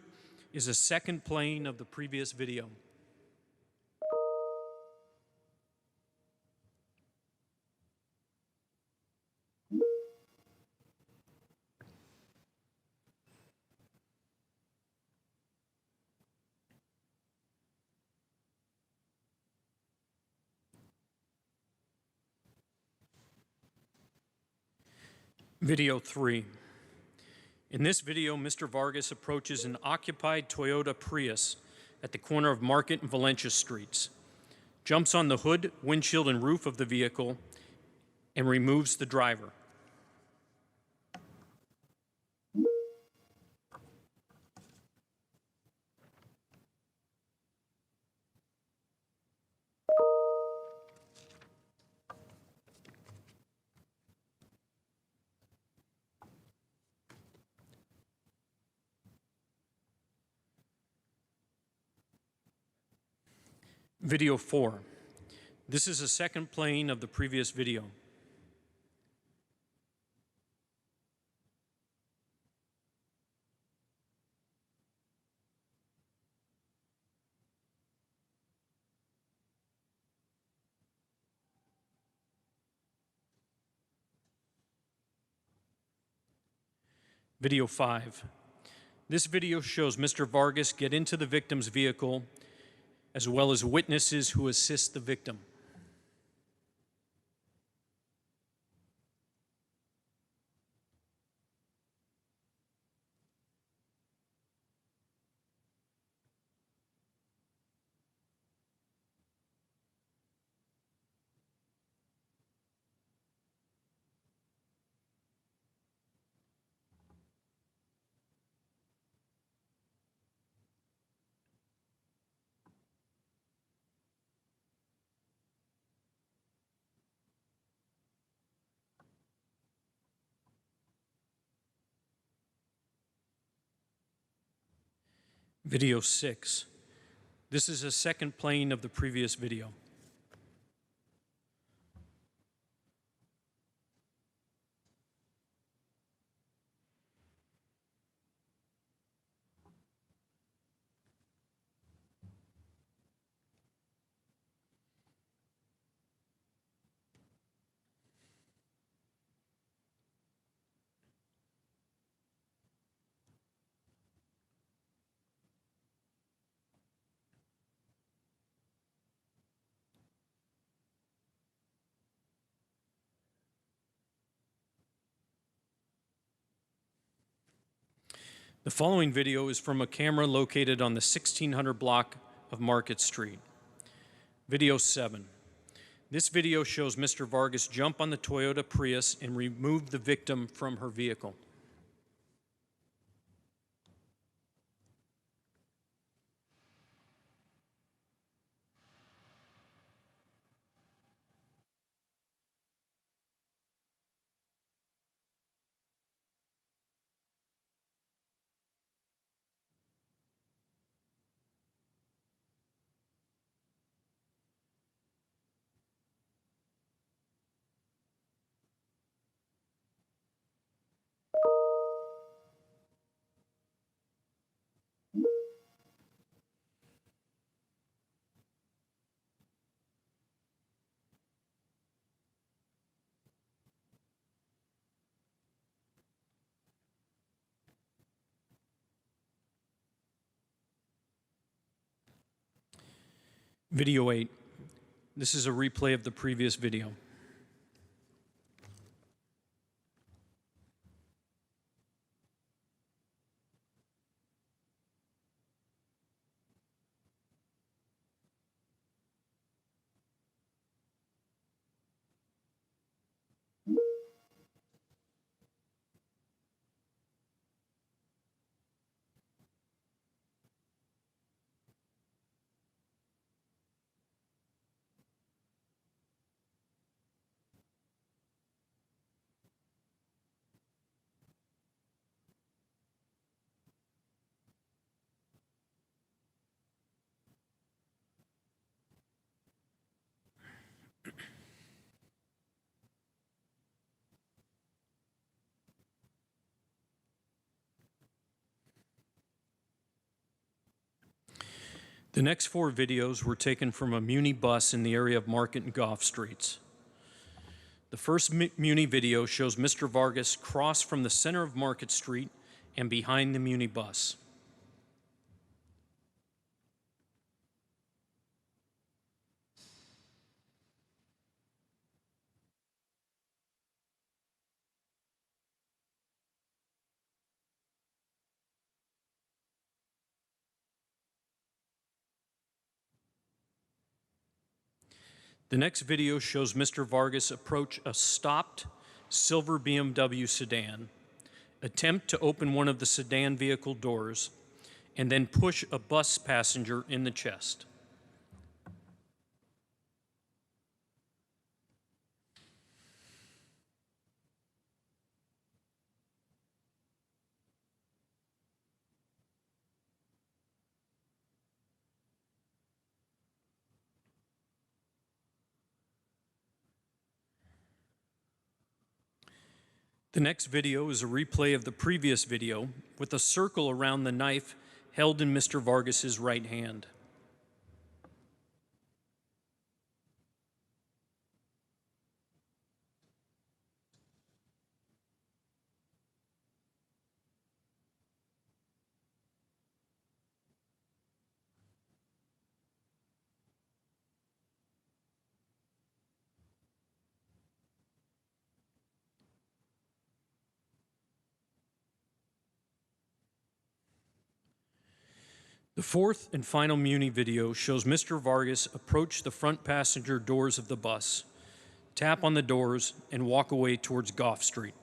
is a second plane of the previous video. Video 3. In this video, Mr. Vargas approaches an occupied Toyota Prius at the corner of Market and Valencia Streets, jumps on the hood, windshield, and roof of the vehicle, and removes the driver. Video 4. This is a second plane of the previous video. Video 5. This video shows Mr. Vargas get into the victim's vehicle as well as witnesses who assist the victim. Video 6. This is a second playing of the previous video. The following video is from a camera located on the 1600 block of Market Street. Video 7. This video shows Mr. Vargas jump on the Toyota Prius and remove the victim from her vehicle. Video 8. This is a replay of the previous video. The next 4 videos were taken from a Muni bus in the area of Market and Goff Streets. The first Muni video shows Mr. Vargas cross from the center of Market Street and behind the Muni bus. The next video shows Mr. Vargas approach a stopped silver BMW sedan, attempt to open one of the sedan vehicle doors, and then push a bus passenger in the chest. The next video is a replay of the previous video with a circle around the knife held in Mr. Vargas's right hand. The fourth and final Muni video shows Mr. Vargas approach the front passenger doors of the bus, tap on the doors, and walk away towards Goff Street.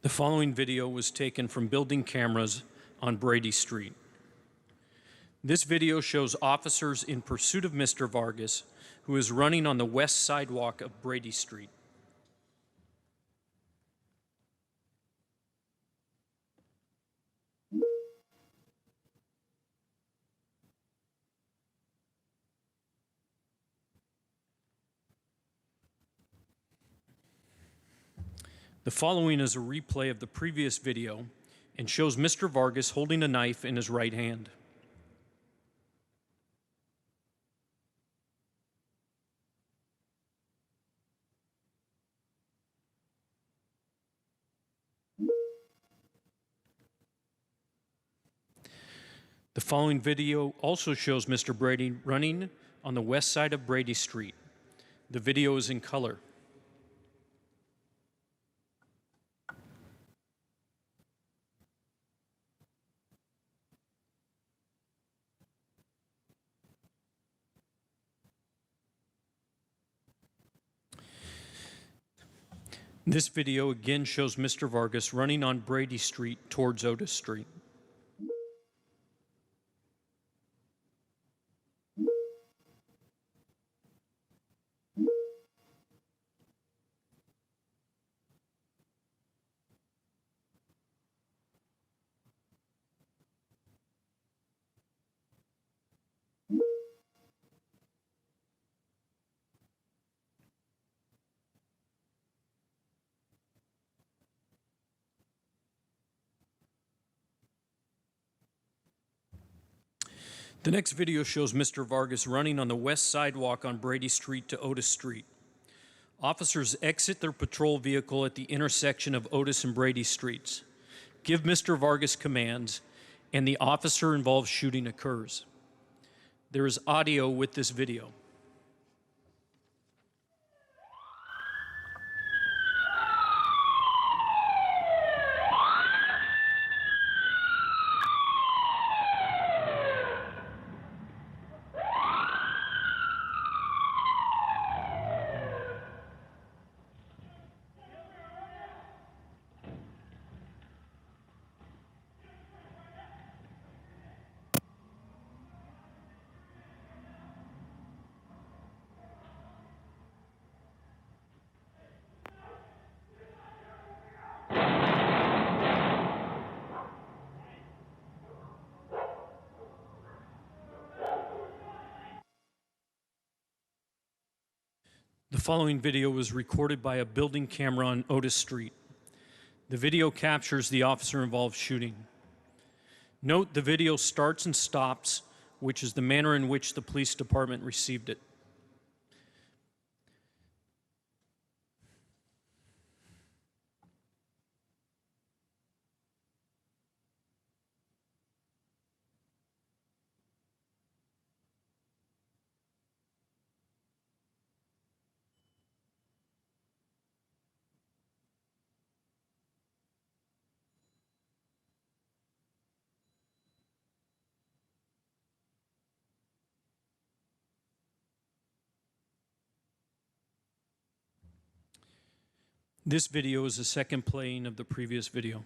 The following video was taken from building cameras on Brady Street. This video shows officers in pursuit of Mr. Vargas, who is running on the west sidewalk of Brady Street. The following is a replay of the previous video and shows Mr. Vargas holding a knife in his right hand. The following video also shows Mr. Brady running on the west side of Brady Street. The video is in color. This video again shows Mr. Vargas running on Brady Street towards Otis Street. The next video shows Mr. Vargas running on the west sidewalk on Brady Street to Otis Street. Officers exit their patrol vehicle at the intersection of Otis and Brady Streets, give Mr. Vargas commands, and the officer-involved shooting occurs. There is audio with this video. The following video was recorded by a building camera on Otis Street. The video captures the officer-involved shooting. Note the video starts and stops, which is the manner in which the police department received it. This video is the second playing of the previous video.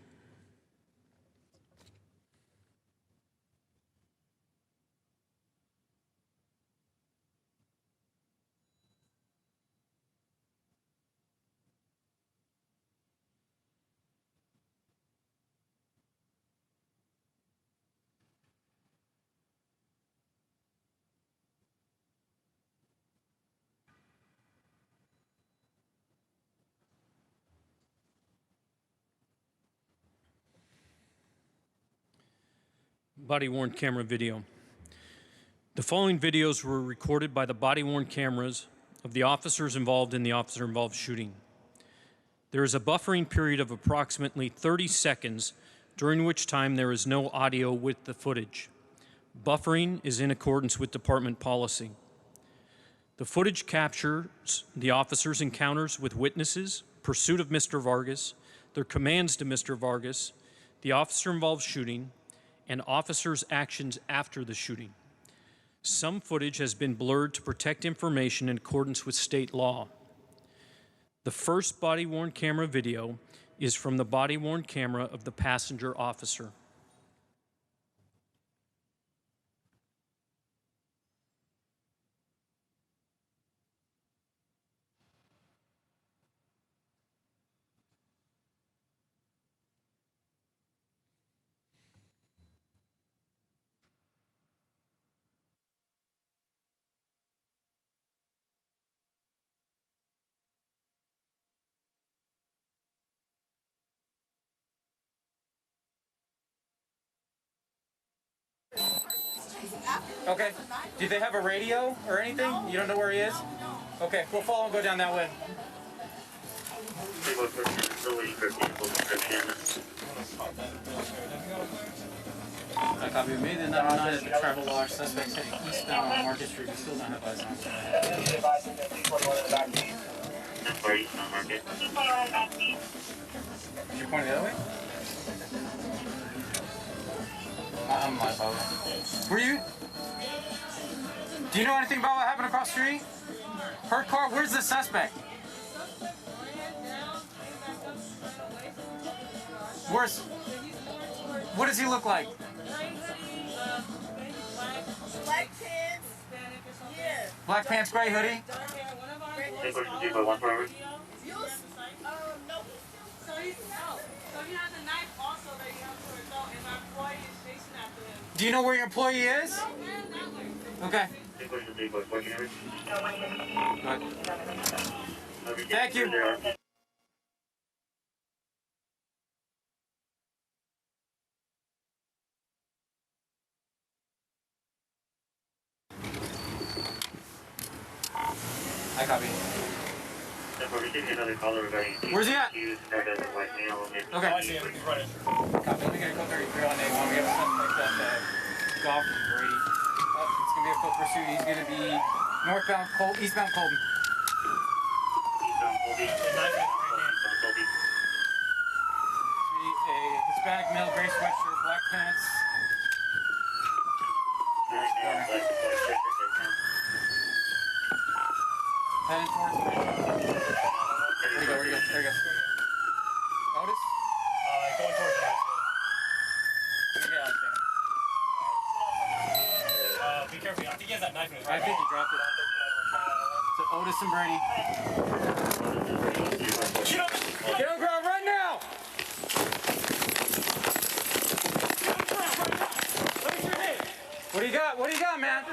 Body-worn camera video. The following videos were recorded by the body-worn cameras of the officers involved in the officer-involved shooting. There is a buffering period of approximately 30 seconds, during which time there is no audio with the footage. Buffering is in accordance with department policy. The footage captures the officers' encounters with witnesses, pursuit of Mr. Vargas, their commands to Mr. Vargas, the officer-involved shooting, and officers' actions after the shooting. Some footage has been blurred to protect information in accordance with state law. The first body-worn camera video is from the body-worn camera of the passenger officer. Okay. Do they have a radio or anything? You don't know where he is? Okay, we'll follow and go down that way. I copy. We made the 909 as the travel lodge. Suspects heading eastbound on Market Street. We still don't have eyes on him. You're pointing the other way? I'm my father. Were you? Do you know anything about what happened across the street? Her car? Where's the suspect? Where's? What does he look like? Black pants. Yeah. Black pants, gray hoodie. No. So he has a knife also that you have to result, and my employee is chasing after him. Do you know where your employee is? Okay. Thank you. I copy. Where's he at? Okay. Copy. Let me get a code 33 on A1. We have something like that. Golf and Brady. It's gonna be a code pursuit. He's gonna be northbound, eastbound Colton. A Hispanic male, gray sweatshirt, black pants. Heading towards me. Where'd he go? There he goes. Otis? Going towards the house. Yeah, okay. Be careful. I think he has that knife in his I right think he dropped it. So Otis and Brady. Get on the ground right now! What do you got? What do you got, man?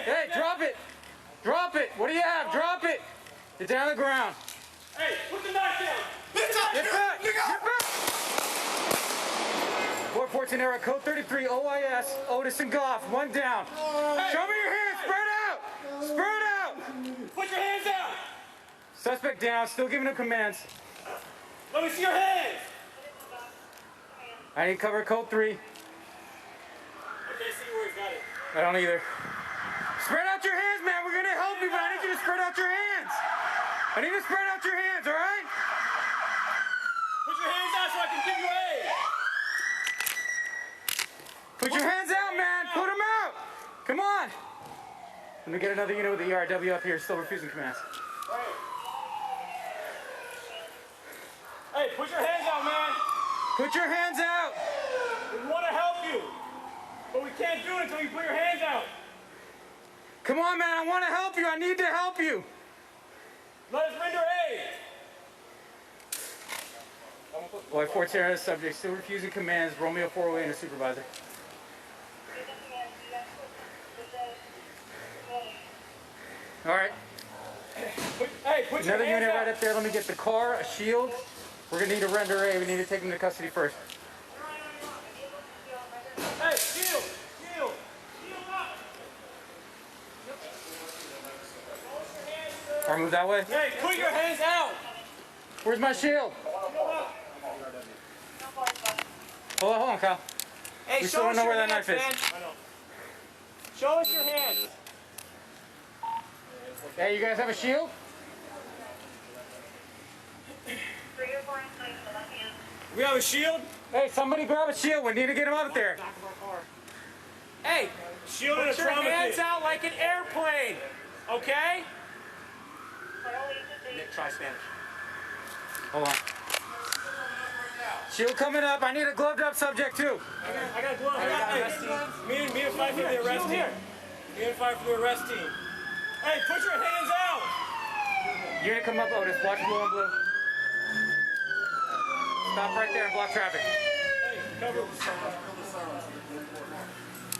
Hey, drop it! Drop it! What do you have? Drop it! Get down on the ground. Hey, put the knife down! Get back! Get back! 414 era, code 33, OIS, Otis and Goff, one down. Show me your hands, spread out! Spread out! Put your hands out! Suspect down, still giving him commands. Let me see your hands! I need cover code 3. I can't see where he's got it. I don't either. Spread out your hands, man. We're gonna help you, but I need you to spread out your hands. I need you to spread out your hands, all right? Put your hands out so I can give you aid. Put your hands out, man. Put them out. Come on. Let me get another unit with the ERW up here, still refusing commands. Hey, put your hands out, man. Put your hands out. We want to help you, but we can't do it until you put your hands out. Come on, man. I want to help you. I need to help you. Let us render aid. Boy, 14 subject still refusing commands. Romeo 408 and a supervisor. All right. Put Another your hands unit out. right up there. Let me get the car, a shield. We're gonna need to render aid. We need to take him to custody first. Hey, shield up. All right, move that way. Hey, put your hands out. Where's my shield? Hold on, Kyle. Hey, We still don't know where that knife is. Show us your hands. Hey, you guys have a shield? We have a shield. Hey, somebody grab a shield. We need to get him up there. Hey, shield and a trauma kit. Put your hands out like an airplane, okay? Nick, try Spanish. Hold on. Shield coming up. I need a gloved up subject too. I got a glove. Me and 5 for the arrest team. Me and 5 for the arrest team. Hey, put your hands out. Unit come up, Otis. Watch blue on blue. Stop right there and block traffic. Hey, cover.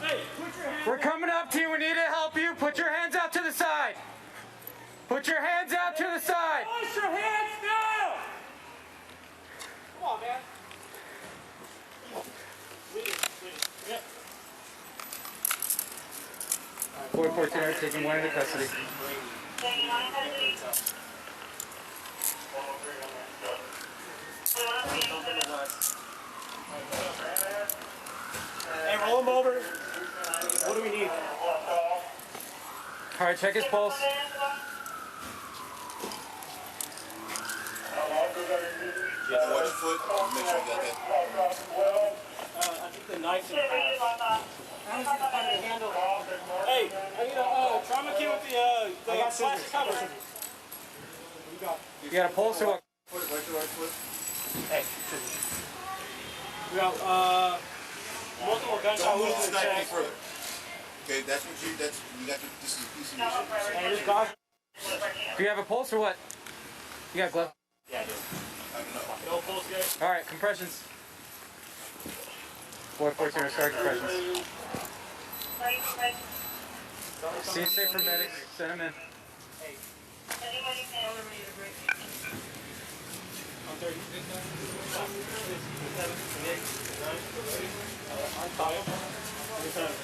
Hey, put your hands We're coming up to you. We need to help you. Put your hands out to the side. Put your hands out to the side. Push your hands down. Come on, man. Yep. Boy 14, taking one into custody. Hey, roll him over. What do we need? All right, check his pulse. Watch your foot. Make sure you got that. I think the knife's in the handle. Hey, I need a trauma kit with the plastic cover. You got a pulse or what? Hey, we got multiple gunshot Don't move wounds the in the knife any chest. further. Okay, that's what you got. This is a piece of mission. Hey, this dog. Do you have a pulse or what? You got gloves? Yeah, I do. No pulse, guys. All right, compressions. Boy 14, start compressions. See you safe for medics. Send them in.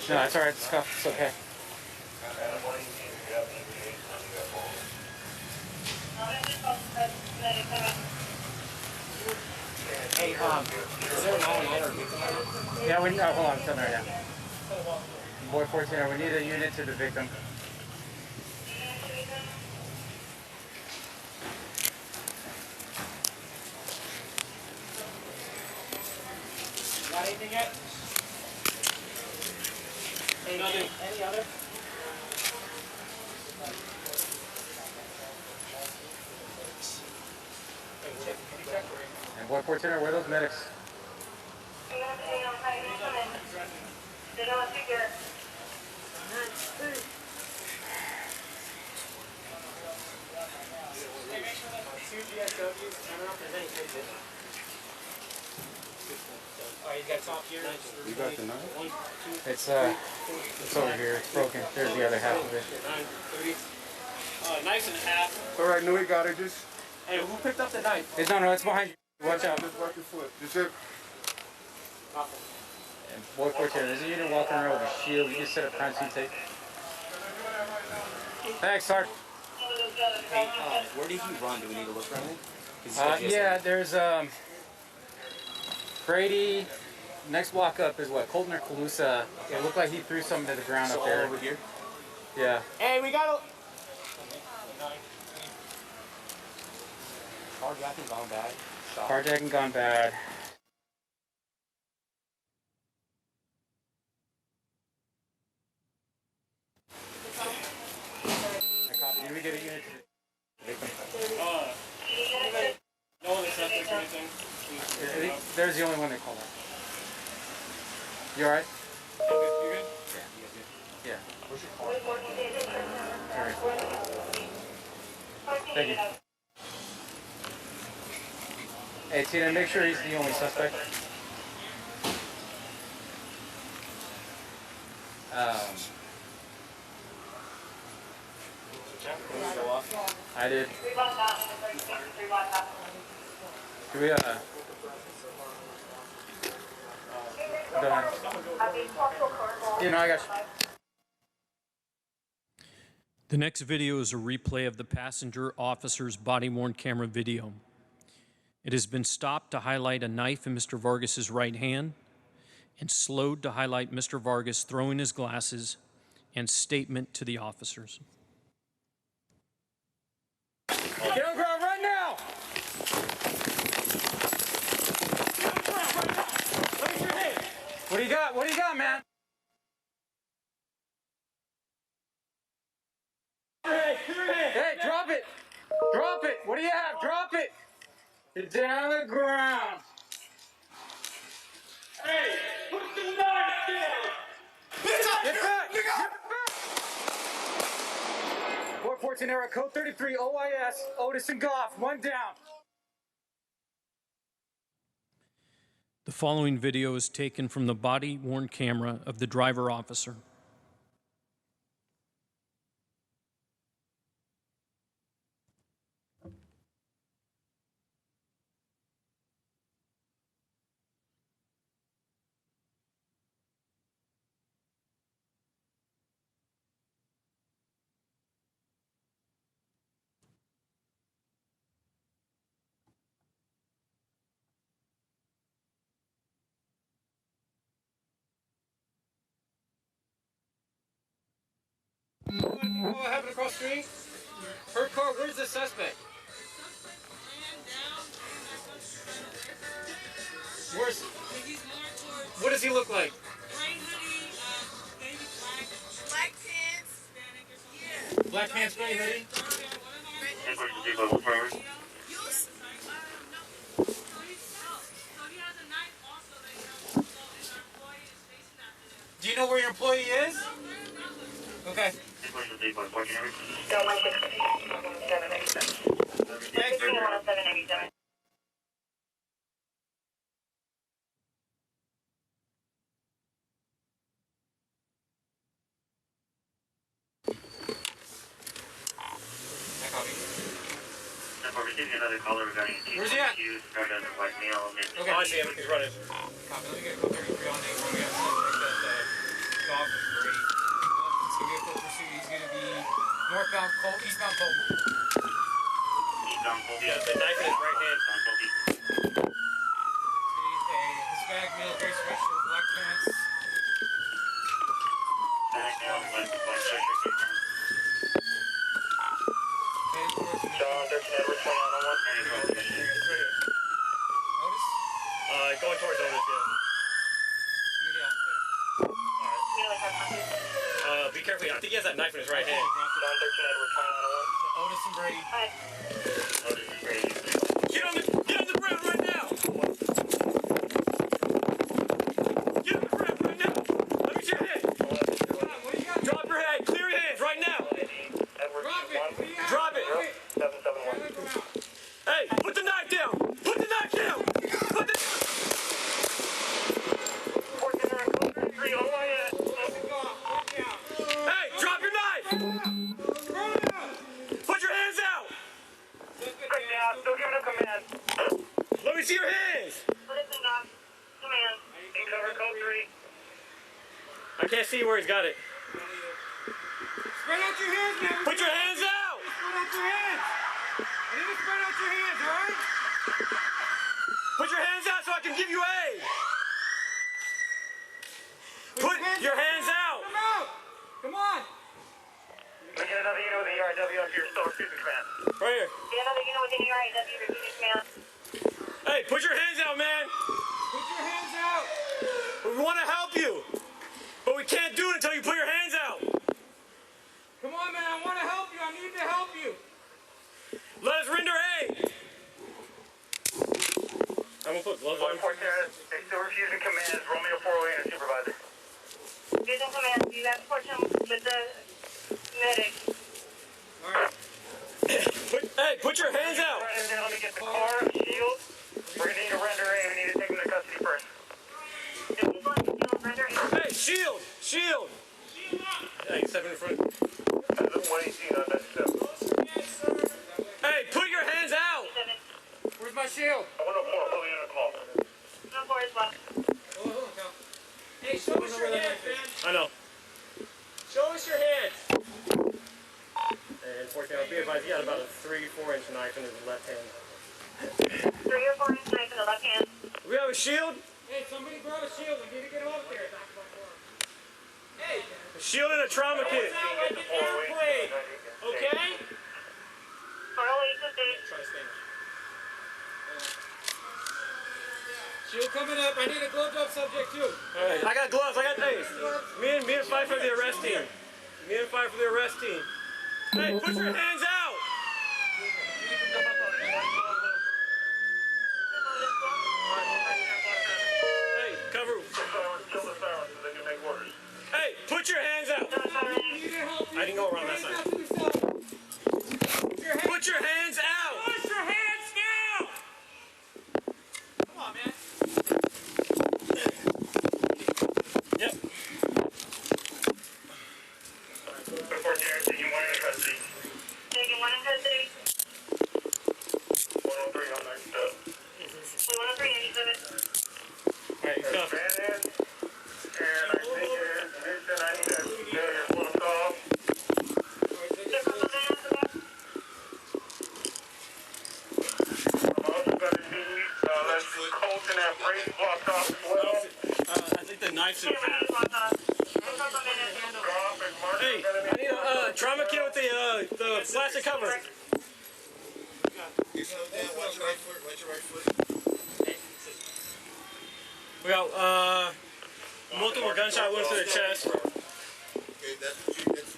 No, it's alright, it's cuffed, it's okay. Hey, is there a 911 or victim? Yeah, hold on, I'm telling right now. Boy 14, we need a unit to the victim. Got anything yet? Nothing. Any other? And boy 14, where are those medics? You got top here. You got the knife? It's over here. It's broken. There's the other half of it. 9:30. Knives in half. All right, no, we got it. Just. Hey, who picked up the knife? No, it's behind you. Watch out. Just watch your foot. Just it. And boy 14, there's a unit walking around with a shield. You just set up crime scene tape. Thanks, Sarge. Hey, where did he run? Do we need to look for him? Yeah, there's Brady. Next block up is what? Colton or Calusa. It looked like he threw something to the ground up there. Over here? Yeah. Hey, we got a... Carjacking gone bad. Carjacking gone bad. Copy. Did we get a unit to the victim? No other suspects or anything? There's the only one they called out. You alright? You good? Yeah. Where's your car? Alright. Thank you. Hey, Tina, make sure he's the only suspect. I did. Do we, done. You know, I got you. The next video is a replay of the passenger officer's body-worn camera video. It has been stopped to highlight a knife in Mr. Vargas's right hand and slowed to highlight Mr. Vargas throwing his glasses and statement to the officers. Get on ground right now! What do you got? What do you got, man? Hey, drop it! Drop it! What do you have? Drop it! Get down on the ground! Hey, put the knife down! Get back! Get back! 414 era, code 33, OIS, Otis and Goff, one down. The following video is taken from the body-worn camera of the driver officer. What happened across the street? Her car, where's the suspect? Where's... What does he look like? Black pants, gray hoodie? Do you know where your employee is? Okay. Thank you. Another caller regarding where's he at? White male. Okay. Oh, I see him. He's running. Copy. Let me get a code 33 on name. We got something like that. Golf is great. It's going to be a full pursuit. He's going to be northbound, eastbound Colton. Eastbound Colton. Yeah, the knife in his right hand. A Hispanic male, gray sweatshirt, black pants. Hispanic male, black sweatshirt. John, 13 Edward, 20 on 1. Otis? Going towards Otis, yeah. Let me get on there. Alright. Be careful. I think he has that knife in his right hand. John, 13 Edward, 20 on 1. Otis and Brady. Hi. Otis and Brady. Get on the ground right now! Get on the ground right now! Let me see your head! Drop your head! Clear your hands right now! Drop it! Hey, put the knife down! Put the knife down! Put the... Hey, drop your knife! Put your hands out! Still giving a command. Let me see your hands! Command. Cover code 3. I can't see where he's got it. Spread out your hands, man. Put your hands out! Spread out your hands. I need to spread out your hands, all right? Put your hands out so I can give you aid! Put your hands out! Come out! Come on! We get another unit with the URW up here, still receiving command. Right here. Get another unit with the URW receiving command. Hey, put your hands out, man! Put your hands out! We want to help you, but we can't do it until you put your hands out. Come on, man, I want to help you. I need to help you. Let us render aid. I'm gonna put gloves on. They still refusing commands. Romeo 408 and supervisor. Refusing commands. You have to push him with the medic. Put your hands out. Let me get the car, shield. We're gonna need to render aid. We need to take him to custody first. Hey, shield! Shield! Hey, step in front. Hey, put your hands out! Where's my shield? 104, full unit call. 104 is left. Hey, show us your hands, man. I know. Show us your hands. And 14, I'll be advised, he got about a 3-4 inch knife in his left hand. 3 or 4 inch knife in the left hand. We have a shield? Hey, somebody grab a shield. We need to get him up there. Hey. A shield and a trauma kit. Sound like an airplane. Okay? Shield coming up. I need a gloved up subject too. Alright, I got gloves, I got things. Me and 5 for the arrest team. Me and 5 for the arrest team. Hey, put your hands out! Hey, cover. Hey, put your hands out! I didn't go around that side. Put your hands out! Push your hands now! Come on, man. Yep. Taking one in custody. 103 on next step. 103, 87. Alright, go. And I think I need to do your phone call. I'm also going to need, let's Colton have brace blocked off as well. I think the knife's in half. Hey, I need a trauma kit with the plastic cover. You slow down. Watch your right foot. Watch your right foot. We got multiple gunshot wounds to the chest. Okay, that's what you. That's.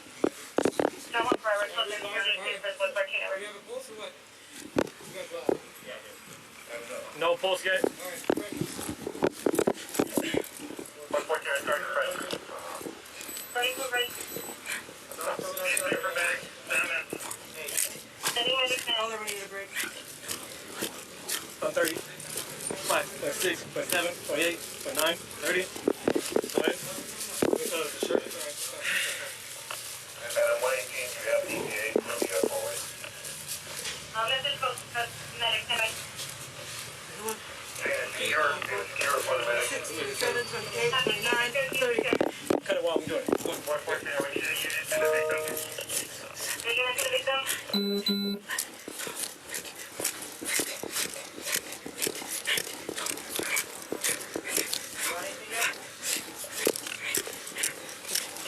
That one forever, so there's emergency for split parking over. You have a pulse or what? No pulse yet. Ready for break. Setting medic now. All over need a break. 30, 5, 6, 7, 28, 29, 30. Go ahead. Madam 118, you have EPA, from you up forward. Message goes to medic, can I? You're for the medic. 7, 28, 29, 30. Cut it while I'm doing it. 114, we need a unit to the victim. Taking it to the victim.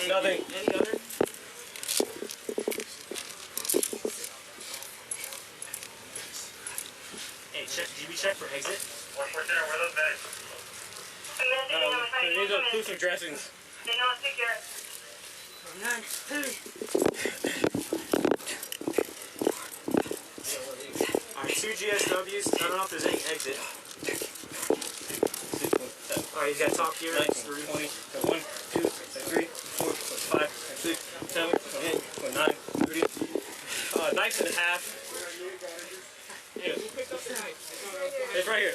Nothing. Any other? Hey, check. GB check for exit. 114, where those medics? We need to include some dressings. They're not secure. 9, 30. Alright, 2 GSWs. I don't know if there's any exit. Alright, he's got top gear. 19, 20, 1, 2, 3, 4, 5, 6, 7, 8, 9, 30. Knife and a half. Yeah. It's right here.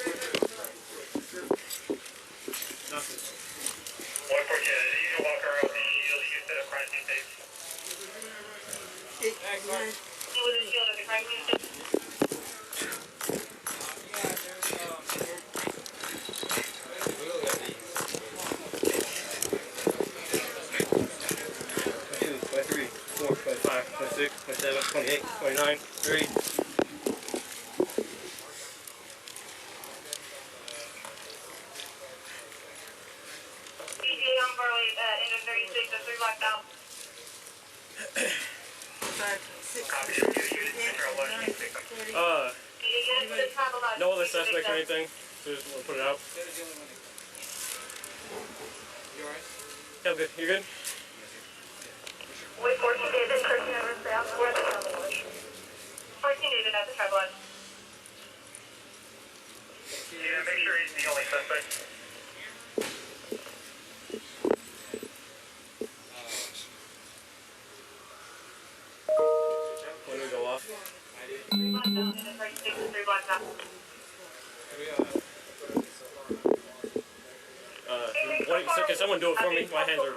Nothing. 114, you can walk around the shield you set up crime scene safe. 8, 9. You with a shield at the crime scene station. By 3, 4, by 5, by 6, by 7, 28, 29, 30. ETA on Barley, end of 36, that's 3 blocked out. 5, 6, Copy, 7, you unit 8, center 9, 11, 30. You get to the travel lodge. No other suspects or anything. So just want to put it out. You alright? Yeah, I'm good. You good? Wait, 14 David, 13 over south, we're at the travel lodge. 14 David at the travel lodge. Yeah, make sure he's the only suspect. When we go off. 3 blocked out, end of 36 and 3 blocked out. Can someone do it for me? My hands are...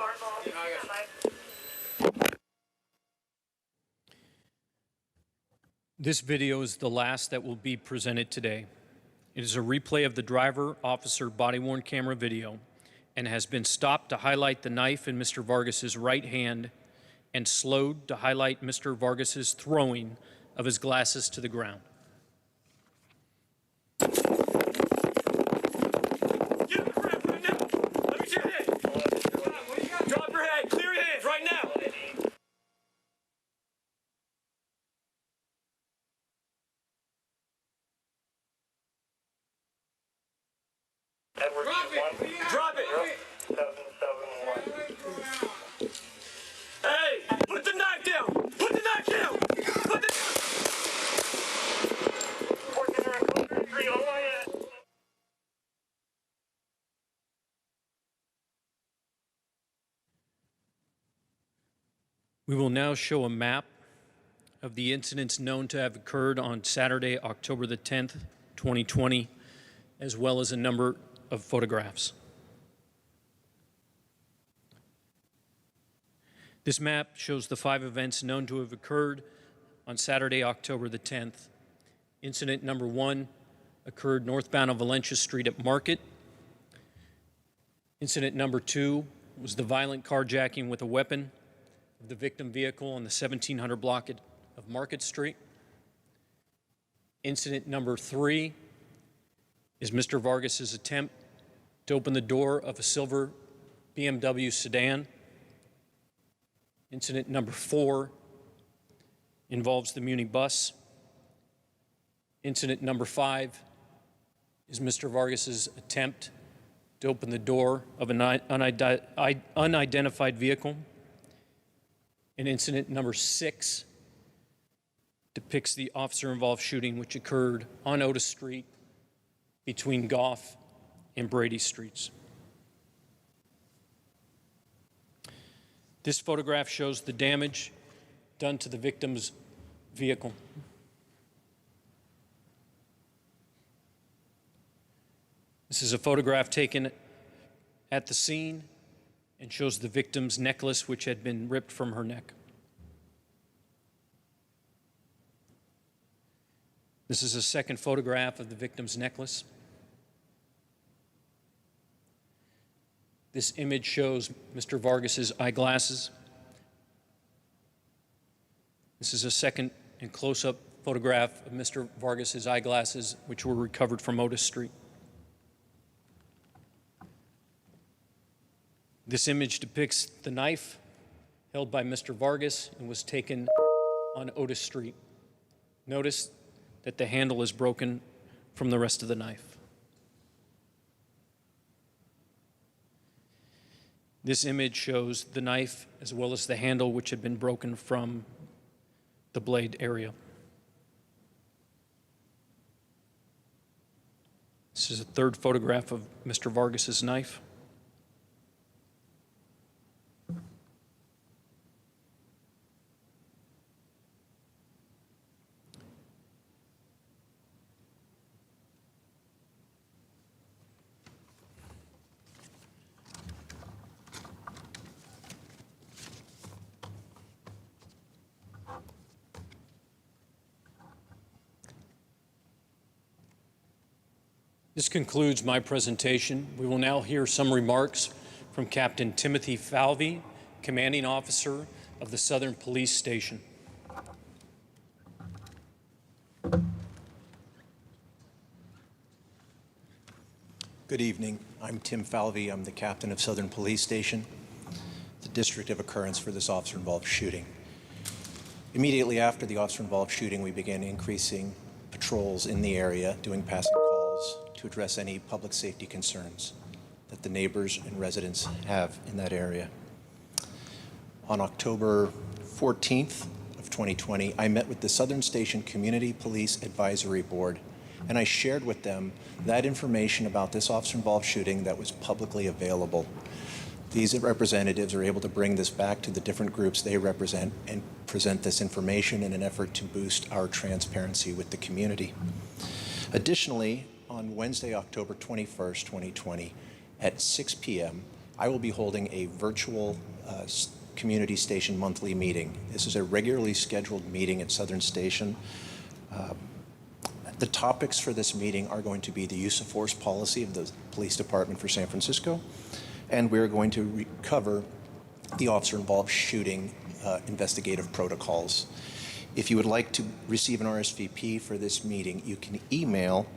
This video is the last that will be presented today. It is a replay of the driver-officer body-worn camera video and has been stopped to highlight the knife in Mr. Vargas's right hand and slowed to highlight Mr. Vargas's throwing of his glasses to the ground. Drop your head! Clear your hands right now! Edward, Drop it! 771. Hey! Put the knife down! Put the knife down! Put the... 14 around code 33, hold on yet. We will now show a map of the incidents known to have occurred on Saturday, October the 10th, 2020, as well as a number of photographs. This map shows the 5 events known to have occurred on Saturday, October the 10th. Incident number 1 occurred northbound of Valencia Street at Market. Incident number 2 was the violent carjacking with a weapon of the victim vehicle on the 1700 block of Market Street. Incident number 3 is Mr. Vargas's attempt to open the door of a silver BMW sedan Incident number 4 involves the Muni bus. Incident number 5 is Mr. Vargas's attempt to open the door of an unidentified vehicle. And incident number 6 depicts the officer-involved shooting which occurred on Otis Street between Goff and Brady Streets. This photograph shows the damage done to the victim's vehicle. This is a photograph taken at the scene and shows the victim's necklace, which had been ripped from her neck. This is a second photograph of the victim's necklace. This image shows Mr. Vargas's eyeglasses. This is a second and close-up photograph of Mr. Vargas's eyeglasses, which were recovered from Otis Street. This image depicts the knife held by Mr. Vargas and was taken on Otis Street. Notice that the handle is broken from the rest of the knife. This image shows the knife as well as the handle, which had been broken from the blade area. This is a third photograph of Mr. Vargas's knife. This concludes my presentation. We will now hear some remarks from Captain Timothy Falvey, Commanding Officer of the Southern Police Station. Good evening. I'm Tim Falvey. I'm the captain of Southern Police Station, the district of occurrence for this officer-involved shooting. Immediately after the officer-involved shooting, we began increasing patrols in the area, doing passing calls to address any public safety concerns that the neighbors and residents have in that area. On October 14th of 2020, I met with the Southern Station Community Police Advisory Board, and I shared with them that information about this officer-involved shooting that was publicly available. These representatives are able to bring this back to the different groups they represent and present this information in an effort to boost our transparency with the community. Additionally, on Wednesday, October 21st, 2020, at 6 p.m., I will be holding a virtual community station monthly meeting. This is a regularly scheduled meeting at Southern Station. The topics for this meeting are going to be the use of force policy of the Police Department for San Francisco, and we're going to cover the officer-involved shooting investigative protocols. If you would like to receive an RSVP for this meeting, you can email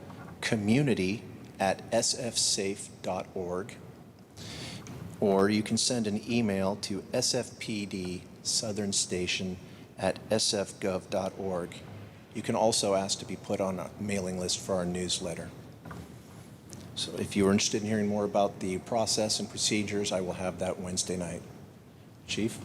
community@sfsafe.org, or you can send an email to SFPD Southern Station @sfgov.org. You can also ask to be put on a mailing list for our newsletter. So if you're interested in hearing more about the process and procedures, I will have that Wednesday night. Chief?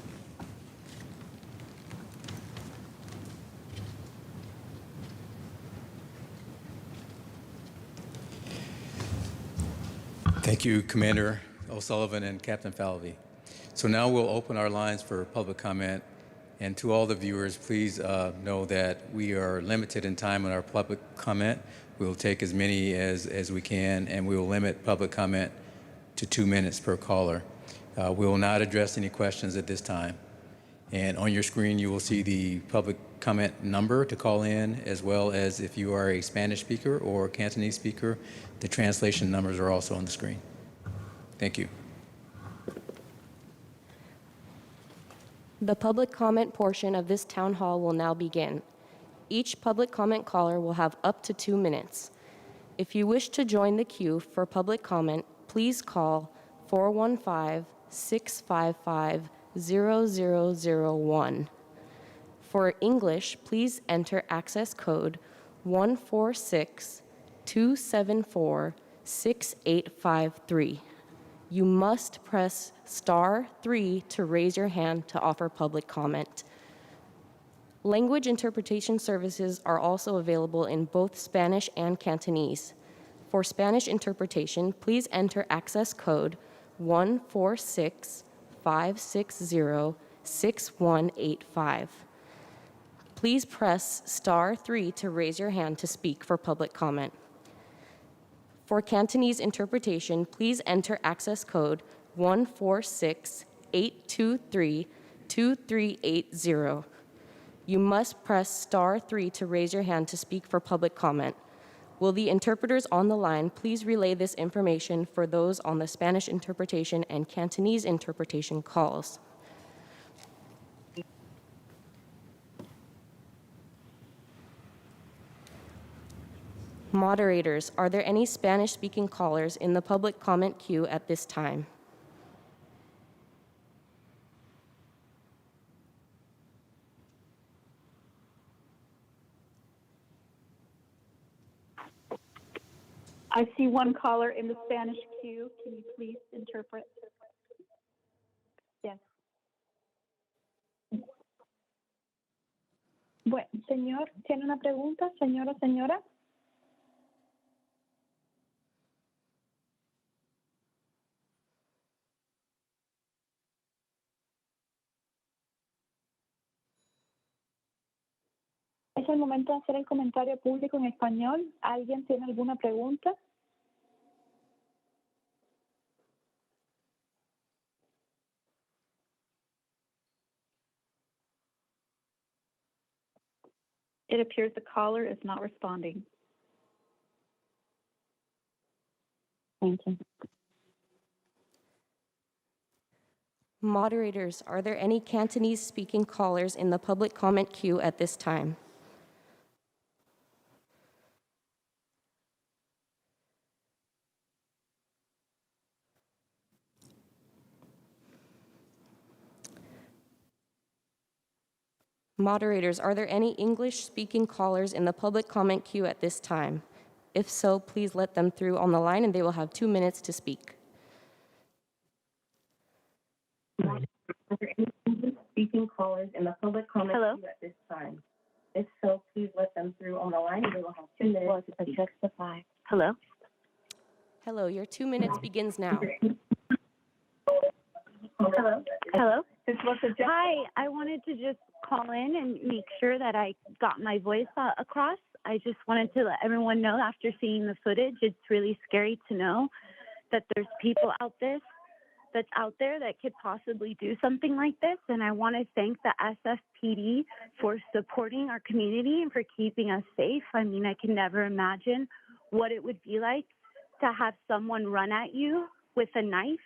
Thank you, Commander O'Sullivan and Captain Falvey. So now we'll open our lines for public comment. And to all the viewers, please know that we are limited in time on our public comment. We'll take as many as we can, and we will limit public comment to 2 minutes per caller. We will not address any questions at this time. And on your screen, you will see the public comment number to call in, as well as if you are a Spanish speaker or Cantonese speaker, the translation numbers are also on the screen. Thank you. The public comment portion of this town hall will now begin. Each public comment caller will have up to 2 minutes. If you wish to join the queue for public comment, please call 415-655 0001. For English, please enter access code 146-274-6853. You must press *3 to raise your hand to offer public comment. Language interpretation services are also available in both Spanish and Cantonese. For Spanish interpretation, please enter access code 146-560-6185. Please press *3 to raise your hand to speak for public comment. For Cantonese interpretation, please enter access code 146-823-2380. You must press *3 to raise your hand to speak for public comment. Will the interpreters on the line please relay this information for those on the Spanish interpretation and Cantonese interpretation calls? Moderators, are there any Spanish-speaking callers in the public comment queue at this time? I see one caller in the Spanish queue. Can you please interpret? Yes. Bueno, señor, ¿tiene una pregunta, señora? Es el momento de hacer el comentario público en español. ¿Alguien tiene alguna pregunta? It appears the caller is not responding. Thank you. Moderators, are there any Cantonese-speaking callers in the public comment queue at this time? Moderators, are there any English-speaking callers in the public comment queue at this time? If so, please let them through on the line and they will have 2 minutes to speak. Are there any English-speaking callers in the public comment Hello? queue at this time? If so, please let them through on the line and they will have 2 minutes to speak. Hello? Hello, your 2 minutes begins now. Hello? Hi, I wanted to just call in and make sure that I got my voice across. I just wanted to let everyone know after seeing the footage, it's really scary to know that there's people that's out there that could possibly do something like this. And I want to thank the SFPD for supporting our community and for keeping us safe. I mean, I can never imagine what it would be like to have someone run at you with a knife.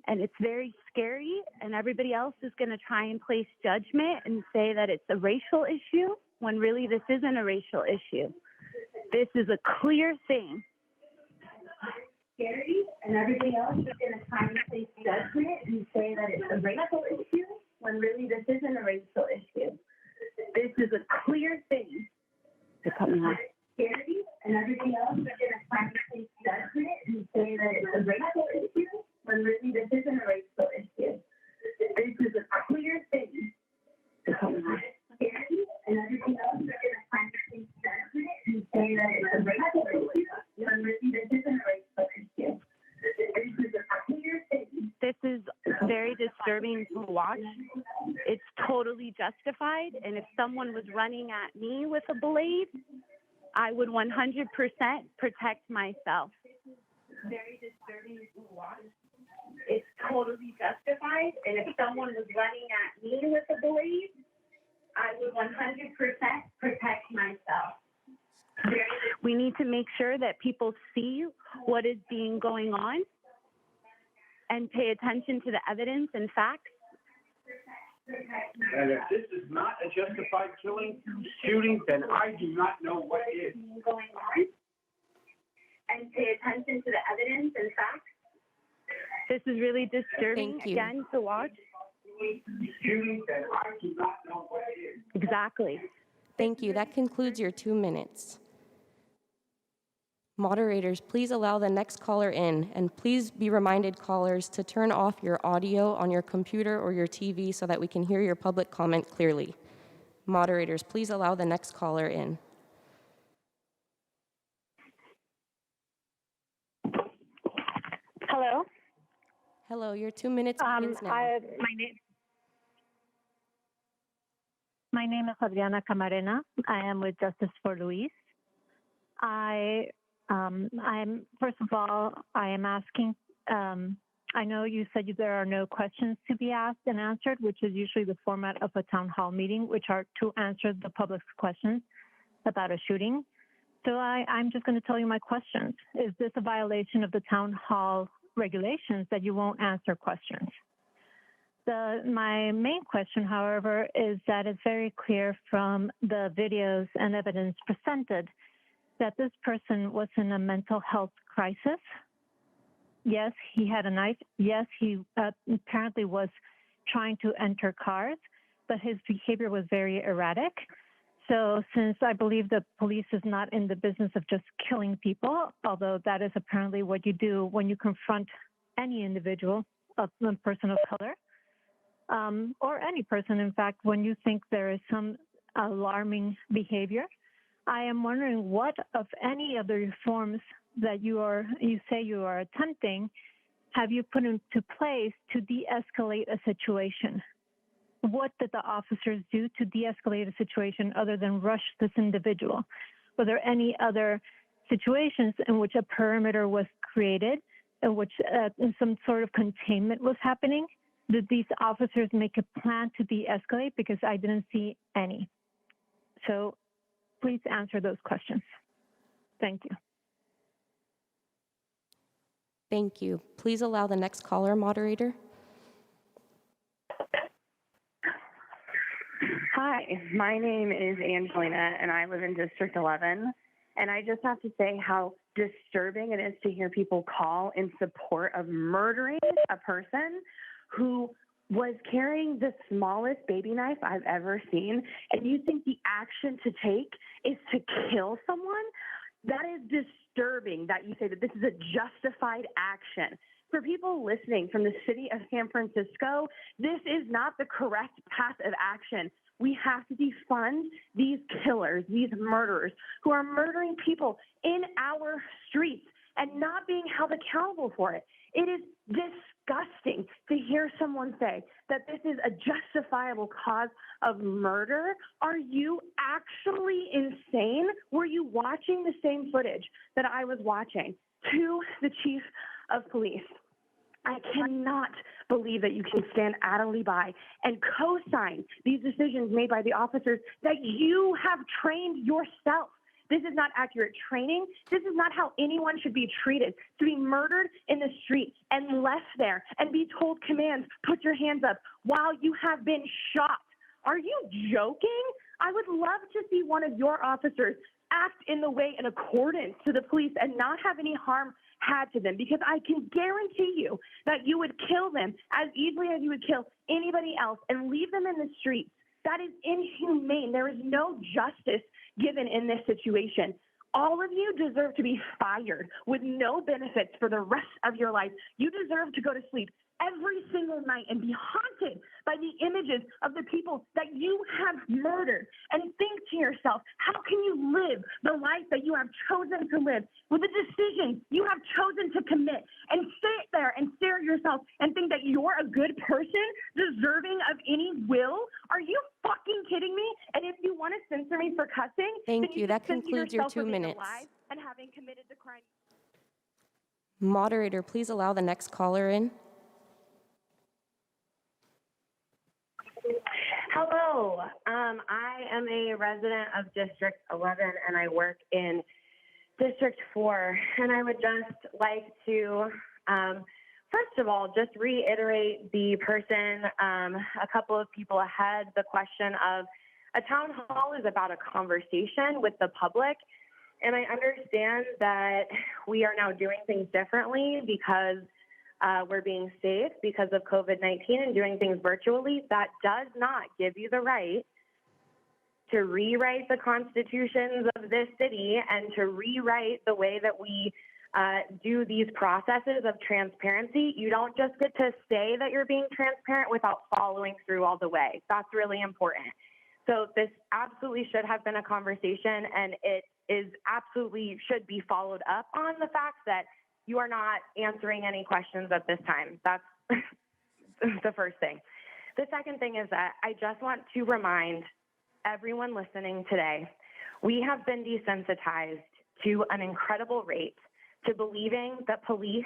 And it's very scary, and everybody else is going to try and place judgment and say that it's a racial issue, when really this isn't a racial issue. This is a clear thing. Scary, and everybody else is going to try and place judgment and say that it's a racial issue, when really this isn't a racial issue. This is a clear thing. They're cutting me off. Scary, and everybody else is going to try and place judgment and say that it's a racial issue, when really this isn't a racial issue. This is a clear thing. Scary, and everybody else is going to try and take judgment and say that it's a racial issue, when really this isn't a racial issue. This is a clear thing. This is very disturbing to watch. It's totally justified, and if someone was running at me with a blade, I would 100% protect myself. Very disturbing to watch. It's totally justified, and if someone was running at me with a blade, I would 100% protect myself. We need to make sure that people see what is being going on and pay attention to the evidence and facts. And if this is not a justified shooting, then I do not know what is. Going on and pay attention to the evidence and facts. This is really disturbing, Thank you. again, to watch. Exactly. Thank you. That concludes your 2 minutes. Moderators, please allow the next caller in, and please be reminded, callers, to turn off your audio on your computer or your TV so that we can hear your public comment clearly. Moderators, please allow the next caller in. Hello? Hello, your 2 minutes begins now. My name is Adriana Camarena. I am with Justice for Luis. First of all, I am asking, I know you said there are no questions to be asked and answered, which is usually the format of a town hall meeting, which are to answer the public's questions about a shooting. So I'm just going to tell you my questions. Is this a violation of the town hall regulations that you won't answer questions? My main question, however, is that it's very clear from the videos and evidence presented that this person was in a mental health crisis. Yes, he had a knife. Yes, he apparently was trying to enter cars, but his behavior was very erratic. So since I believe the police is not in the business of just killing people, although that is apparently what you do when you confront any individual, a person of color, or any person, in fact, when you think there is some alarming behavior, I am wondering what of any of the reforms that you say you are attempting have you put into place to de-escalate a situation? What did the officers do to de-escalate a situation other than rush this individual? Were there any other situations in which a perimeter was created, in which some sort of containment was happening? Did these officers make a plan to de-escalate? Because I didn't see any. So please answer those questions. Thank you. Thank you. Please allow the next caller, moderator. Hi, my name is Angelina, and I live in District 11. And I just have to say how disturbing it is to hear people call in support of murdering a person who was carrying the smallest baby knife I've ever seen, and you think the action to take is to kill someone? That is disturbing that you say that this is a justified action. For people listening from the city of San Francisco, this is not the correct path of action. We have to defund these killers, these murderers who are murdering people in our streets and not being held accountable for it. It is disgusting to hear someone say that this is a justifiable cause of murder. Are you actually insane? Were you watching the same footage that I was watching? To the chief of police, I cannot believe that you can stand idly by and co-sign these decisions made by the officers that you have trained yourself. This is not accurate training. This is not how anyone should be treated, to be murdered in the street and left there and be told commands, put your hands up, while you have been shot. Are you joking? I would love to see one of your officers act in the way in accordance to the police and not have any harm had to them, because I can guarantee you that you would kill them as easily as you would kill anybody else and leave them in the streets. That is inhumane. There is no justice given in this situation. All of you deserve to be fired with no benefits for the rest of your life. You deserve to go to sleep every single night and be haunted by the images of the people that you have murdered, and think to yourself, how can you live the life that you have chosen to live with the decisions you have chosen to commit, and sit there and stare at yourself and think that you're a good person deserving of any will? Are you fucking kidding me? And if you want to censor me for cussing, Thank then you. That censor concludes your yourself 2 for being minutes. alive and having committed the crime. Moderator, please allow the next caller in. Hello, I am a resident of District 11 and I work in District 4, and I would just like to, first of all, just reiterate the person, a couple of people ahead, the question of a town hall is about a conversation with the public, and I understand that we are now doing things differently because we're being safe because of COVID-19 and doing things virtually, that does not give you the right to rewrite the constitutions of this city and to rewrite the way that we do these processes of transparency. You don't just get to say that you're being transparent without following through all the way. That's really important. So this absolutely should have been a conversation, and it is absolutely should be followed up on the fact that you are not answering any questions at this time. That's the first thing. The second thing is that I just want to remind everyone listening today, we have been desensitized to an incredible rate to believing that police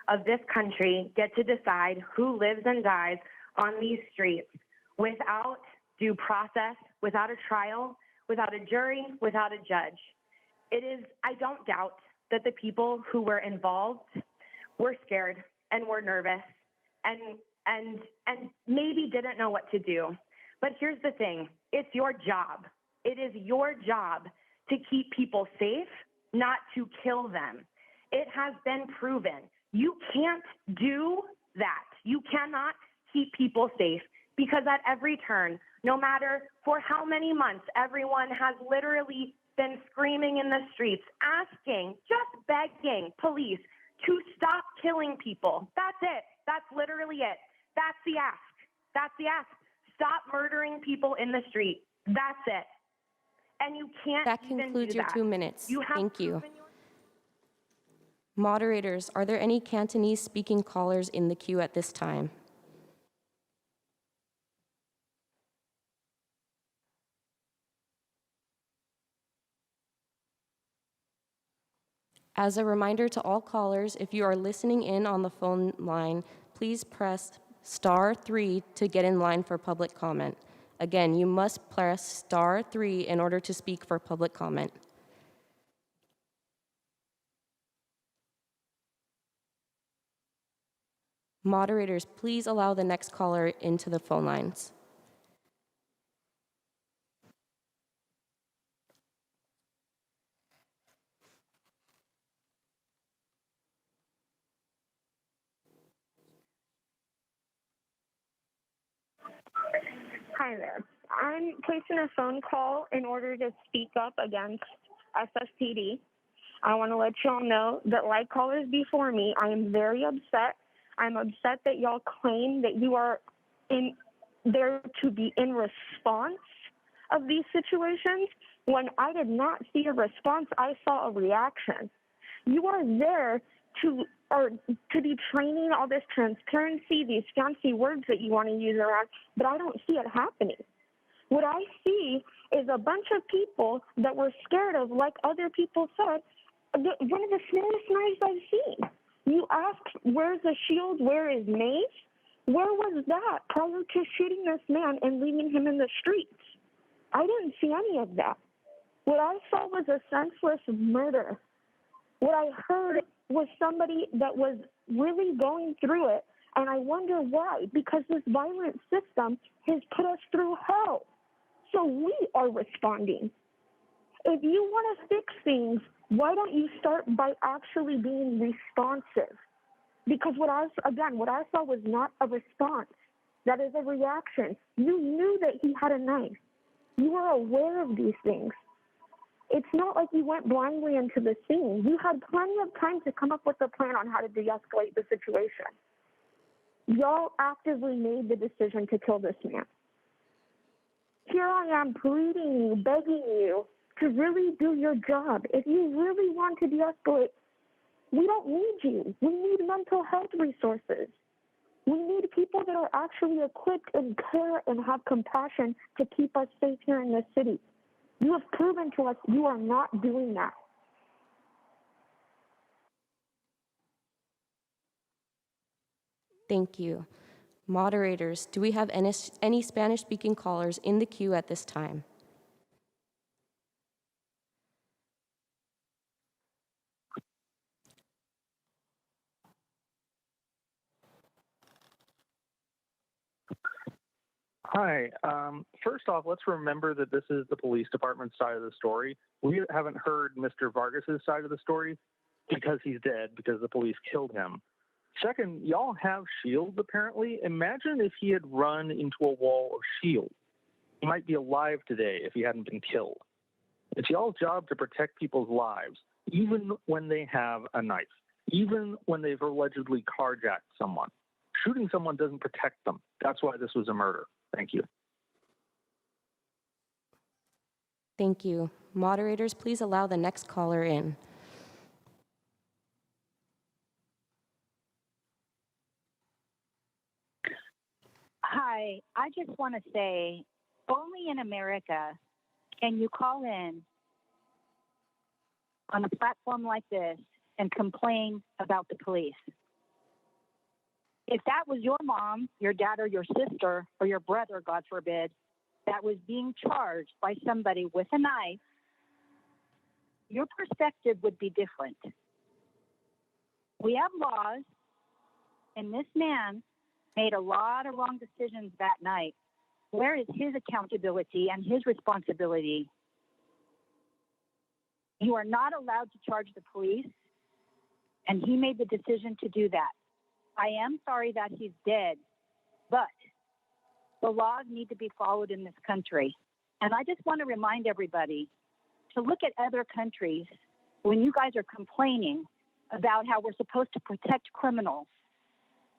of this country get to decide who lives and dies on these streets without due process, without a trial, without a jury, without a judge. It is, I don't doubt that the people who were involved were scared and were nervous and maybe didn't know what to do. But here's the thing, it's your job. It is your job to keep people safe, not to kill them. It has been proven. You can't do that. You cannot keep people safe because at every turn, no matter for how many months, everyone has literally been screaming in the streets, asking, just begging police to stop killing people. That's it. That's literally it. That's the ask. That's the ask. Stop murdering people in the street. That's it. And you can't That even concludes do your that. 2 minutes. You have Thank you. proven Moderators, are there any Cantonese speaking callers in the queue at this time? As a reminder to all callers, if you are listening in on the phone line, please press *3 to get in line for public comment. Again, you must press *3 in order to speak for public comment. Moderators, please allow the next caller into the phone lines. Hi there. I'm placing a phone call in order to speak up against SFPD. I want to let y'all know that like callers before me, I am very upset. I'm upset that y'all claim that you are there to be in response of these situations when I did not see a response, I saw a reaction. You are there to be training all this transparency, these fancy words that you want to use around, but I don't see it happening. What I see is a bunch of people that were scared of, like other people said, one of the smallest knives I've seen. You ask, where's the shield, where is Mace? Where was that prior to shooting this man and leaving him in the streets? I didn't see any of that. What I saw was a senseless murder. What I heard was somebody that was really going through it, and I wonder why, because this violent system has put us through hell. So we are responding. If you want to fix things, why don't you start by actually being responsive? Because what I saw was not a response. That is a reaction. You knew that he had a knife. You were aware of these things. It's not like you went blindly into the scene. You had plenty of time to come up with a plan on how to de-escalate the situation. Y'all actively made the decision to kill this man. Here I am pleading you, begging you to really do your job. If you really want to de-escalate, we don't need you. We need mental health resources. We need people that are actually equipped and care and have compassion to keep us safe here in this city. You have proven to us you are not doing that. Thank you. Moderators, do we have any Spanish-speaking callers in the queue at this time? Hi. First off, let's remember that this is the police department's side of the story. We haven't heard Mr. Vargas's side of the story because he's dead, because the police killed him. Second, y'all have shields apparently. Imagine if he had run into a wall of shield. He might be alive today if he hadn't been killed. It's y'all's job to protect people's lives, even when they have a knife, even when they've allegedly carjacked someone. Shooting someone doesn't protect them. That's why this was a murder. Thank you. Thank you. Moderators, please allow the next caller in. Hi, I just want to say, only in America can you call in on a platform like this and complain about the police. If that was your mom, your dad, or your sister, or your brother, God forbid, that was being charged by somebody with a knife, your perspective would be different. We have laws, and this man made a lot of wrong decisions that night. Where is his accountability and his responsibility? You are not allowed to charge the police, and he made the decision to do that. I am sorry that he's dead, but the laws need to be followed in this country. And I just want to remind everybody to look at other countries when you guys are complaining about how we're supposed to protect criminals.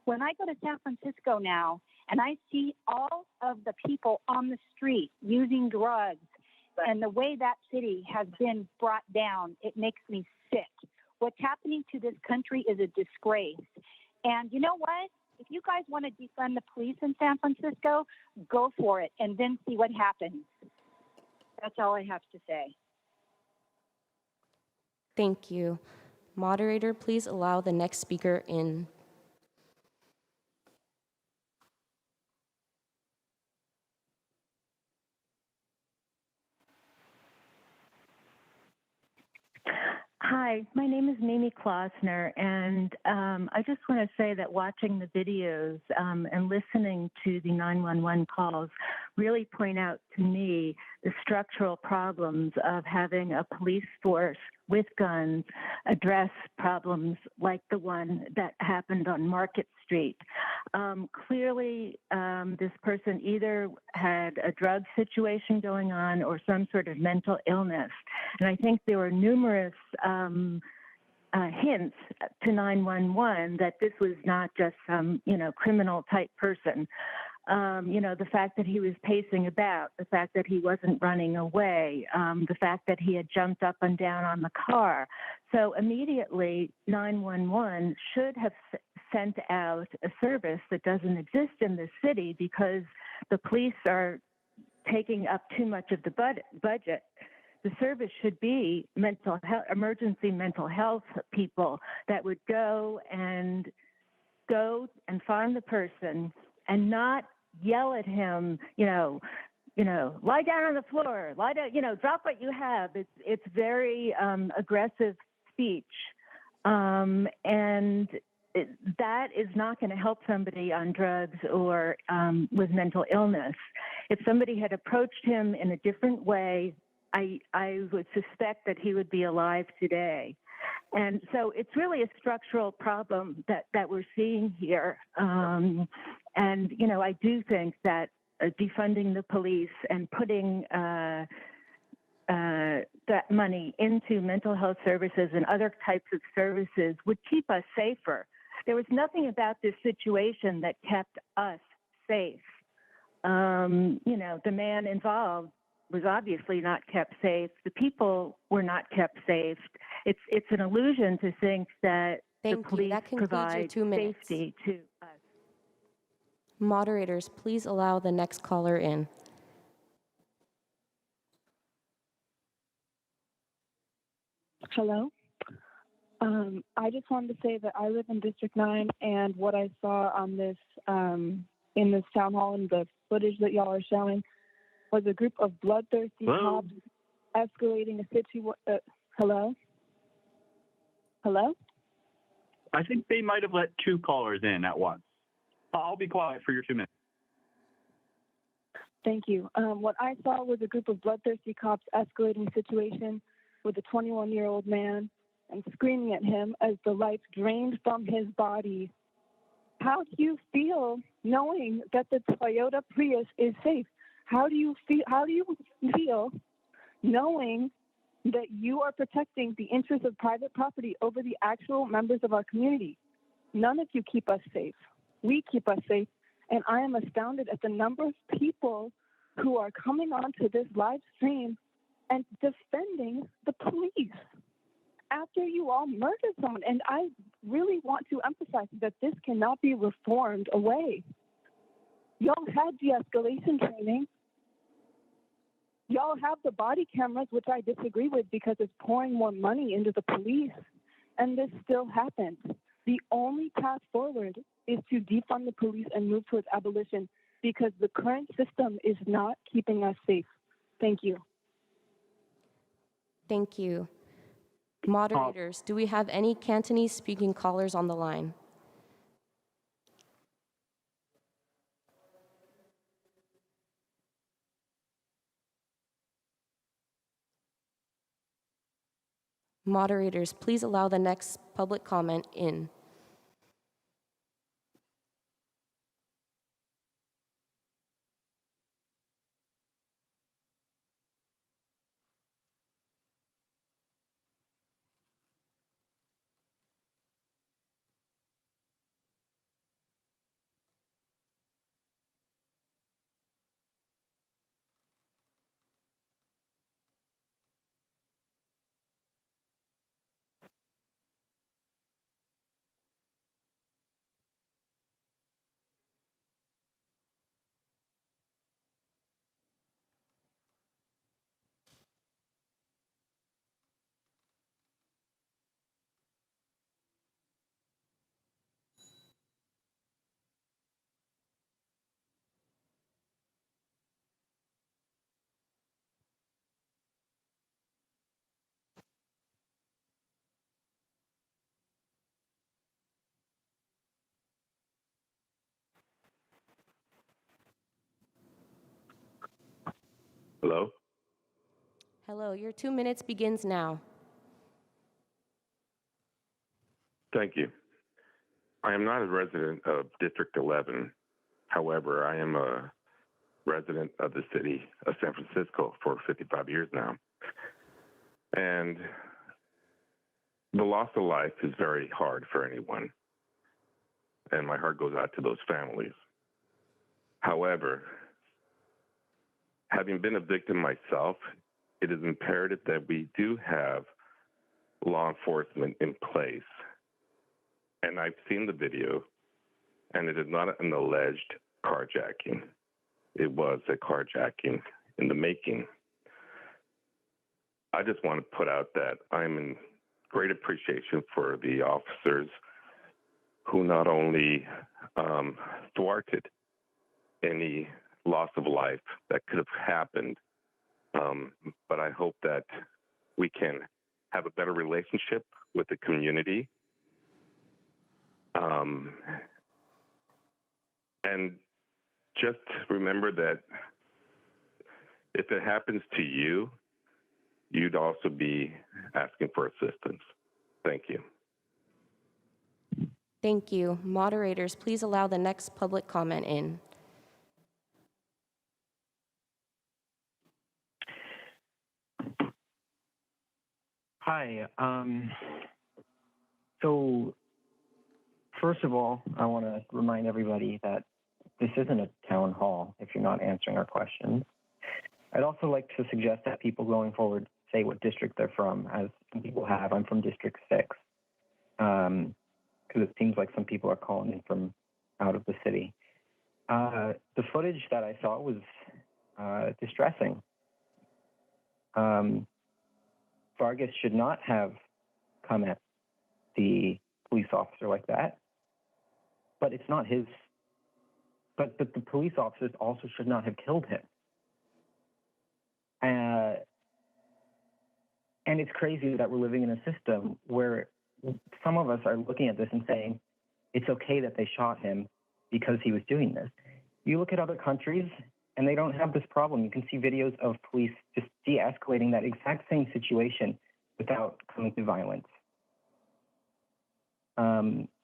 When I go to San Francisco now and I see all of the people on the street using drugs and the way that city has been brought down, it makes me sick. What's happening to this country is a disgrace. And you know what? If you guys want to defund the police in San Francisco, go for it and then see what happens. That's all I have to say. Thank you. Moderator, please allow the next speaker in. Hi, my name is Mimi Klausner, and I just want to say that watching the videos and listening to the 911 calls really point out to me the structural problems of having a police force with guns address problems like the one that happened on Market Street. Clearly, this person either had a drug situation going on or some sort of mental illness. And I think there were numerous hints to 911 that this was not just some, criminal type person. The fact that he was pacing about, the fact that he wasn't running away, the fact that he had jumped up and down on the car. So immediately 911 should have sent out a service that doesn't exist in the city because the police are taking up too much of the budget. The service should be mental health, emergency mental health people that would go and find the person and not yell at him, lie down on the floor, lie down, drop what you have. It's very aggressive speech. That is not going to help somebody on drugs or with mental illness. If somebody had approached him in a different way, I would suspect that he would be alive today. And so it's really a structural problem that we're seeing here. I do think that defunding the police and putting that money into mental health services and other types of services would keep us safer. There was nothing about this situation that kept us safe. The man involved was obviously not kept safe. The people were not kept safe. It's an illusion to think that the police provide safety to us. Moderators, please allow the next caller in. Hello. I just wanted to say that I live in District 9, and what I saw on this in this town hall and the footage that y'all are showing was a group of bloodthirsty cops escalating a situation. Hello? Hello? I think they might have let two callers in at once. I'll be quiet for your 2 minutes. Thank you. What I saw was a group of bloodthirsty cops escalating a situation with a 21-year-old man and screaming at him as the life drained from his body How do you feel knowing that the Toyota Prius is safe? How do you feel knowing that you are protecting the interests of private property over the actual members of our community? None of you keep us safe. We keep us safe. And I am astounded at the number of people who are coming onto this live stream and defending the police after you all murdered someone. And I really want to emphasize that this cannot be reformed away. Y'all had de-escalation training. Y'all have the body cameras, which I disagree with because it's pouring more money into the police, and this still happens. The only path forward is to defund the police and move towards abolition because the current system is not keeping us safe. Thank you. Thank you. Moderators, do we have any Cantonese speaking callers on the line? Moderators, please allow the next public comment in. Hello? Hello, your 2 minutes begins now. Thank you. I am not a resident of District 11. However, I am a resident of the city of San Francisco for 55 years now. And the loss of life is very hard for anyone. And my heart goes out to those families. However, having been a victim myself, it is imperative that we do have law enforcement in place. And I've seen the video, and it is not an alleged carjacking. It was a carjacking in the making. I just want to put out that I'm in great appreciation for the officers who not only thwarted any loss of life that could have happened, but I hope that we can have a better relationship with the community. And just remember that if it happens to you, you'd also be asking for assistance. Thank you. Thank you. Moderators, please allow the next public comment in. Hi. So first of all, I want to remind everybody that this isn't a town hall if you're not answering our questions. I'd also like to suggest that people going forward say what district they're from, as some people have. I'm from District 6, because it seems like some people are calling in from out of the city. The footage that I saw was distressing. Vargas should not have come at the police officer like that, but it's not his. But the police officers also should not have killed him. And it's crazy that we're living in a system where some of us are looking at this and saying, it's okay that they shot him because he was doing this. You look at other countries and they don't have this problem. You can see videos of police just de-escalating that exact same situation without coming to violence.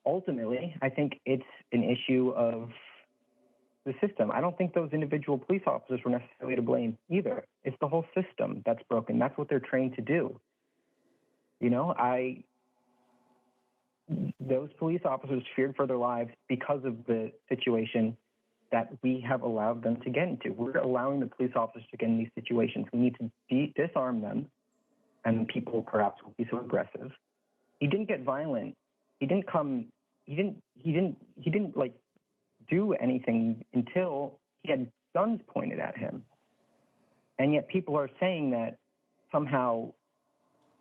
ultimately, I think it's an issue of the system. I don't think those individual police officers were necessarily to blame either. It's the whole system that's broken. That's what they're trained to do. You know, those police officers feared for their lives because of the situation that we have allowed them to get into. We're allowing the police officers to get in these situations. We need to disarm them, and people perhaps will be so aggressive. He didn't get violent. He didn't like do anything until he had guns pointed at him. And yet people are saying that somehow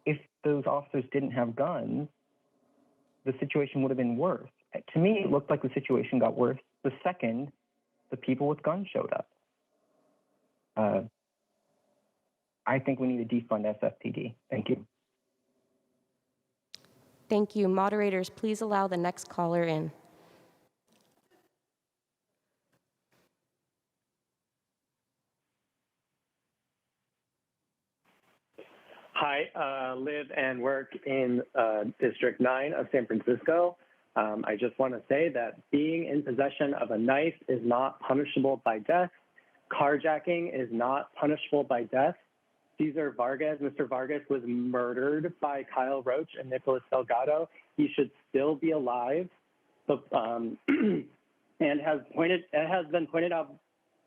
if those officers didn't have guns, the situation would have been worse. To me, it looked like the situation got worse the second the people with guns showed up. I think we need to defund SFPD. Thank you. Thank you. Moderators, please allow the next caller in. Hi, live and work in District 9 of San Francisco. I just want to say that being in possession of a knife is not punishable by death. Carjacking is not punishable by death. Mr. Vargas was murdered by Kyle Roach and Nicholas Delgado. He should still be alive. And it has been pointed out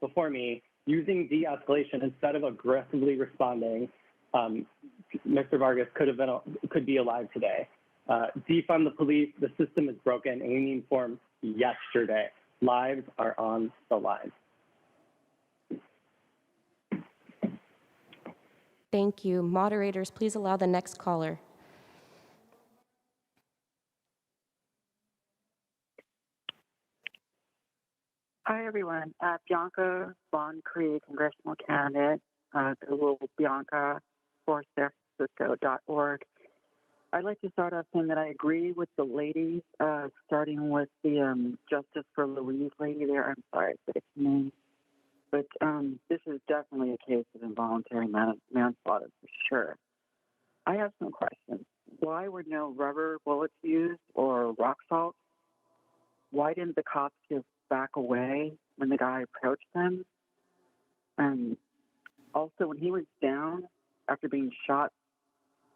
before me, using de-escalation instead of aggressively responding, Mr. Vargas could be alive today. Defund the police. The system is broken, and we need reform yesterday. Lives are on the line. Thank you. Moderators, please allow the next caller. Hi, everyone. Bianca Von Cree, congressional candidate, Google Bianca for SanFrancisco.org. I'd like to start off saying that I agree with the ladies, starting with the Justice for Louise lady there. I'm sorry for the name. But this is definitely a case of involuntary manslaughter for sure. I have some questions. Why were no rubber bullets used or rock salt? Why didn't the cops just back away when the guy approached them? And also, when he was down after being shot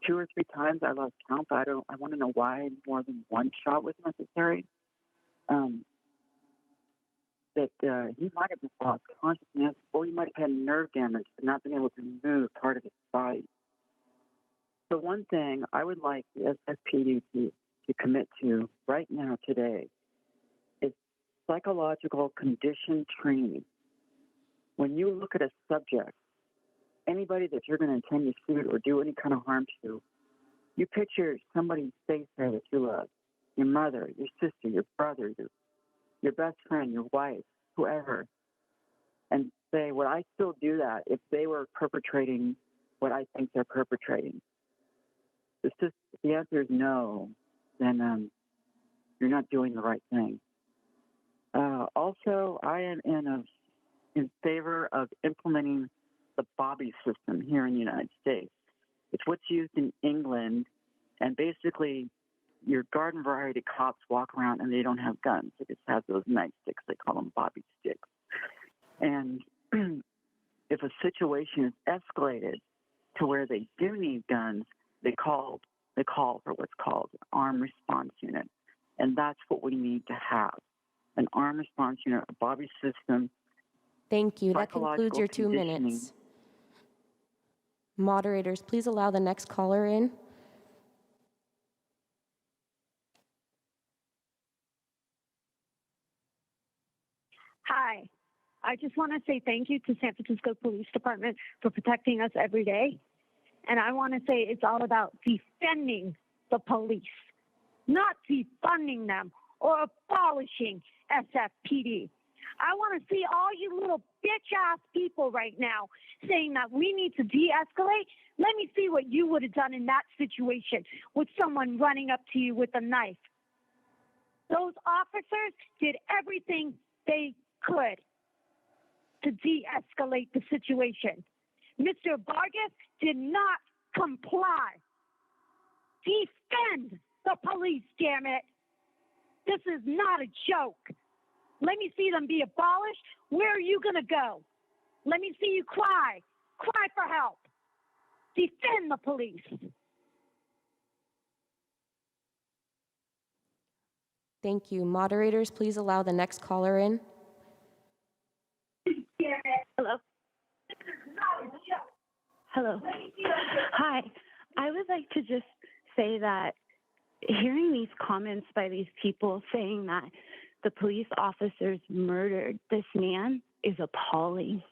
2 or 3 times, I lost count, but I want to know why more than one shot was necessary. That he might have lost consciousness, or he might have had nerve damage and not been able to move part of his body. So one thing I would like the SFPD to commit to right now today is psychological condition training. When you look at a subject, anybody that you're going to intend to shoot or do any kind of harm to, you picture somebody's face there that you love, your mother, your sister, your brother, your best friend, your wife, whoever, and say, would I still do that if they were perpetrating what I think they're perpetrating? If the answer is no, then you're not doing the right thing. Also, I am in favor of implementing the Bobby system here in the United States. It's what's used in England, and basically your garden variety cops walk around and they don't have guns. They just have those nightsticks. They call them Bobby sticks. And if a situation is escalated to where they do need guns, they call for what's called an armed response unit. And that's what we need to have, an armed response unit, a Bobby system. Thank you. That concludes your 2 minutes. Moderators, please allow the next caller in. Hi. I just want to say thank you to San Francisco Police Department for protecting us every day. And I want to say it's all about defending the police, not defunding them or abolishing SFPD. I want to see all you little bitch-ass people right now saying that we need to de-escalate. Let me see what you would have done in that situation with someone running up to you with a knife. Those officers did everything they could to de-escalate the situation. Mr. Vargas did not comply. Defend the police, damn it. This is not a joke. Let me see them be abolished. Where are you going to go? Let me see you cry. Cry for help. Defend the police. Thank you. Moderators, please allow the next caller in. Hello. Hello. Hi. I would like to just say that hearing these comments by these people saying that the police officers murdered this man is appalling.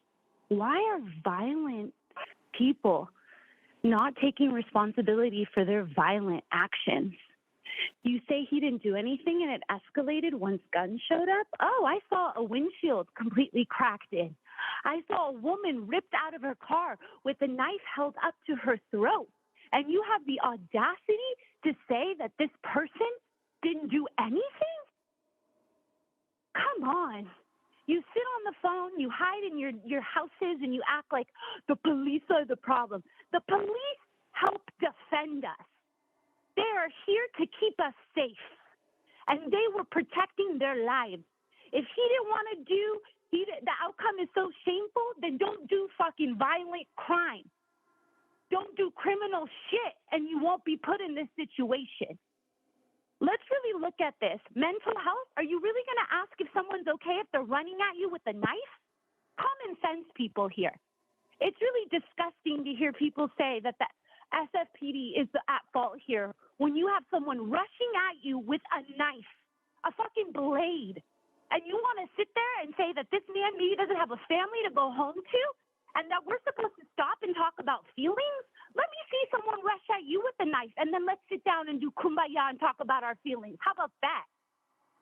Why are violent people not taking responsibility for their violent actions? You say he didn't do anything and it escalated once guns showed up? Oh, I saw a windshield completely cracked in. I saw a woman ripped out of her car with a knife held up to her throat. And you have the audacity to say that this person didn't do anything? Come on. You sit on the phone, you hide in your houses, and you act like the police are the problem. The police help defend us. They are here to keep us safe. And they were protecting their lives. If he didn't want to do, the outcome is so shameful, then don't do fucking violent crime. Don't do criminal shit, and you won't be put in this situation. Let's really look at this. Mental health, are you really going to ask if someone's okay if they're running at you with a knife? Common sense people here. It's really disgusting to hear people say that the SFPD is at fault here when you have someone rushing at you with a knife, a fucking blade, and you want to sit there and say that this man maybe doesn't have a family to go home to, and that we're supposed to stop and talk about feelings? Let me see someone rush at you with a knife, and then let's sit down and do kumbaya and talk about our feelings. How about that?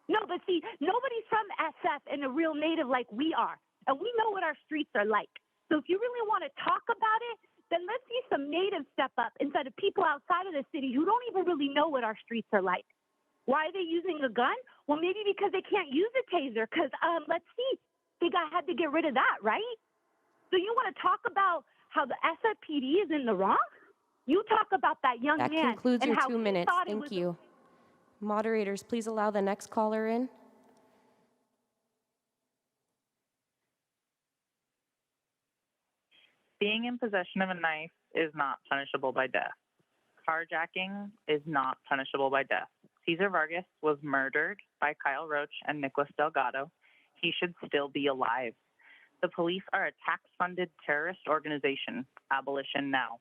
No, but see, nobody's from SF and a real native like we are, and we know what our streets are like. So if you really want to talk about it, then let's see some natives step up instead of people outside of the city who don't even really know what our streets are like. Why are they using a gun? Well, maybe because they can't use a taser, because, let's see, they had to get rid of that, right? So you want to talk about how the SFPD is in the wrong? You talk about that young man. That concludes and your how 2 he minutes. thought it Thank was you. Moderators, please allow the next caller in. Being in possession of a knife is not punishable by death. Carjacking is not punishable by death. Cesar Vargas was murdered by Kyle Roach and Nicholas Delgado. He should still be alive. The police are a tax-funded terrorist organization. Abolition now.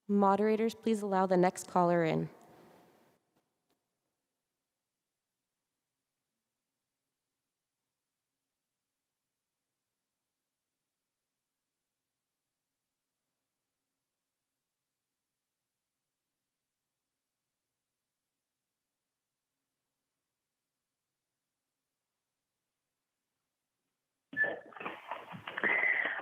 Moderators, please allow the next caller in.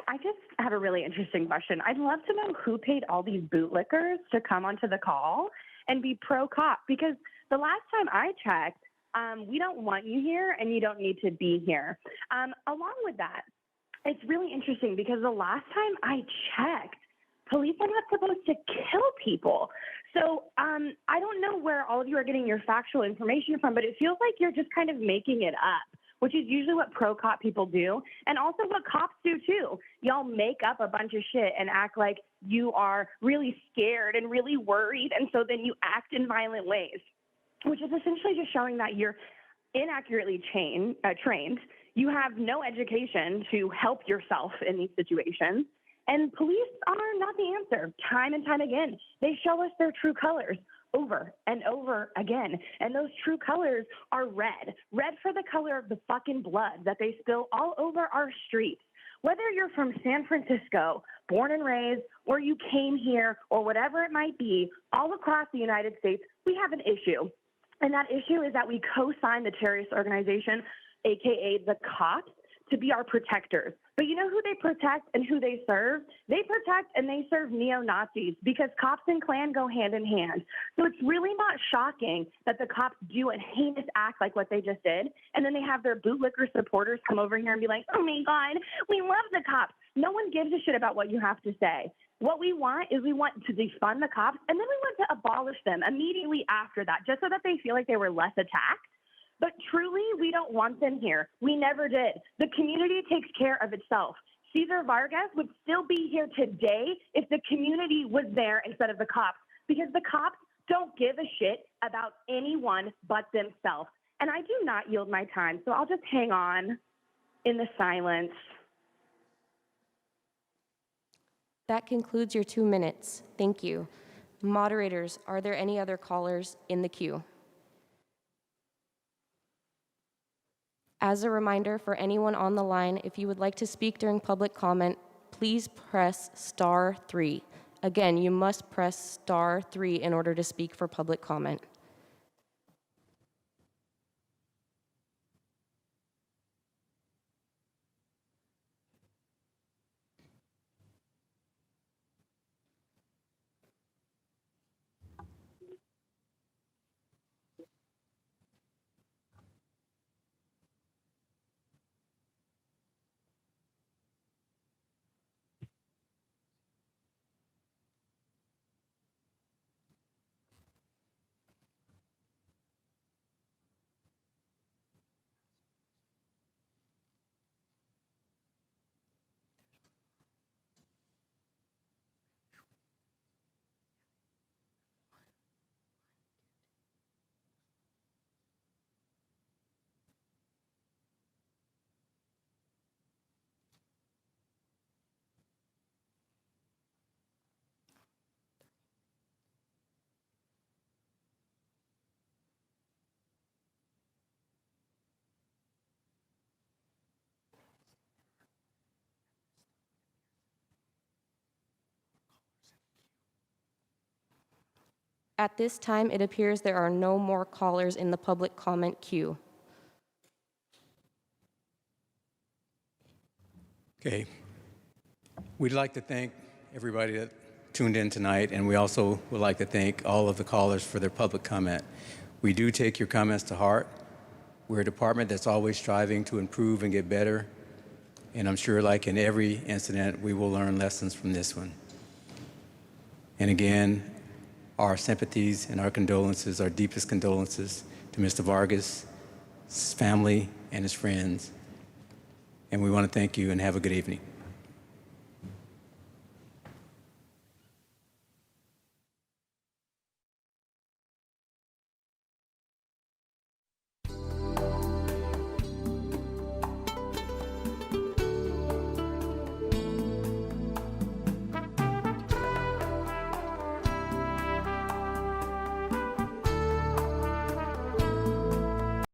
I just have a really interesting question. I'd love to know who paid all these bootlickers to come onto the call and be pro-cop, because the last time I checked, we don't want you here and you don't need to be here. Along with that, it's really interesting because the last time I checked, police are not supposed to kill people. So I don't know where all of you are getting your factual information from, but it feels like you're just kind of making it up, which is usually what pro-cop people do, and also what cops do too. Y'all make up a bunch of shit and act like you are really scared and really worried, and so then you act in violent ways, which is essentially just showing that you're inaccurately trained. You have no education to help yourself in these situations, and police are not the answer. Time and time again, they show us their true colors over and over again. And those true colors are red. Red for the color of the fucking blood that they spill all over our streets. Whether you're from San Francisco, born and raised, or you came here, or whatever it might be, all across the United States, we have an issue. And that issue is that we co-sign the terrorist organization, AKA the cops, to be our protectors. But you know who they protect and who they serve? They protect and they serve neo-Nazis, because cops and Klan go hand in hand. So it's really not shocking that the cops do a heinous act like what they just did, and then they have their bootlicker supporters come over here and be like, oh my God, we love the cops. No one gives a shit about what you have to say. What we want is we want to defund the cops, and then we want to abolish them immediately after that, just so that they feel like they were less attacked. But truly, we don't want them here. We never did. The community takes care of itself. Cesar Vargas would still be here today if the community was there instead of the cops, because the cops don't give a shit about anyone but themselves. And I do not yield my time, so I'll just hang on in the silence. That concludes your 2 minutes. Thank you. Moderators, are there any other callers in the queue? As a reminder for anyone on the line, if you would like to speak during public comment, please press *3. Again, you must press *3 in order to speak for public comment. At this time, it appears there are no more callers in the public comment queue. Okay. We'd like to thank everybody that tuned in tonight, and we also would like to thank all of the callers for their public comment. We do take your comments to heart. We're a department that's always striving to improve and get better, and I'm sure, like in every incident, we will learn lessons from this one. And again, our sympathies and our condolences, our deepest condolences to Mr. Vargas, his family, and his friends. And we want to thank you and have a good evening.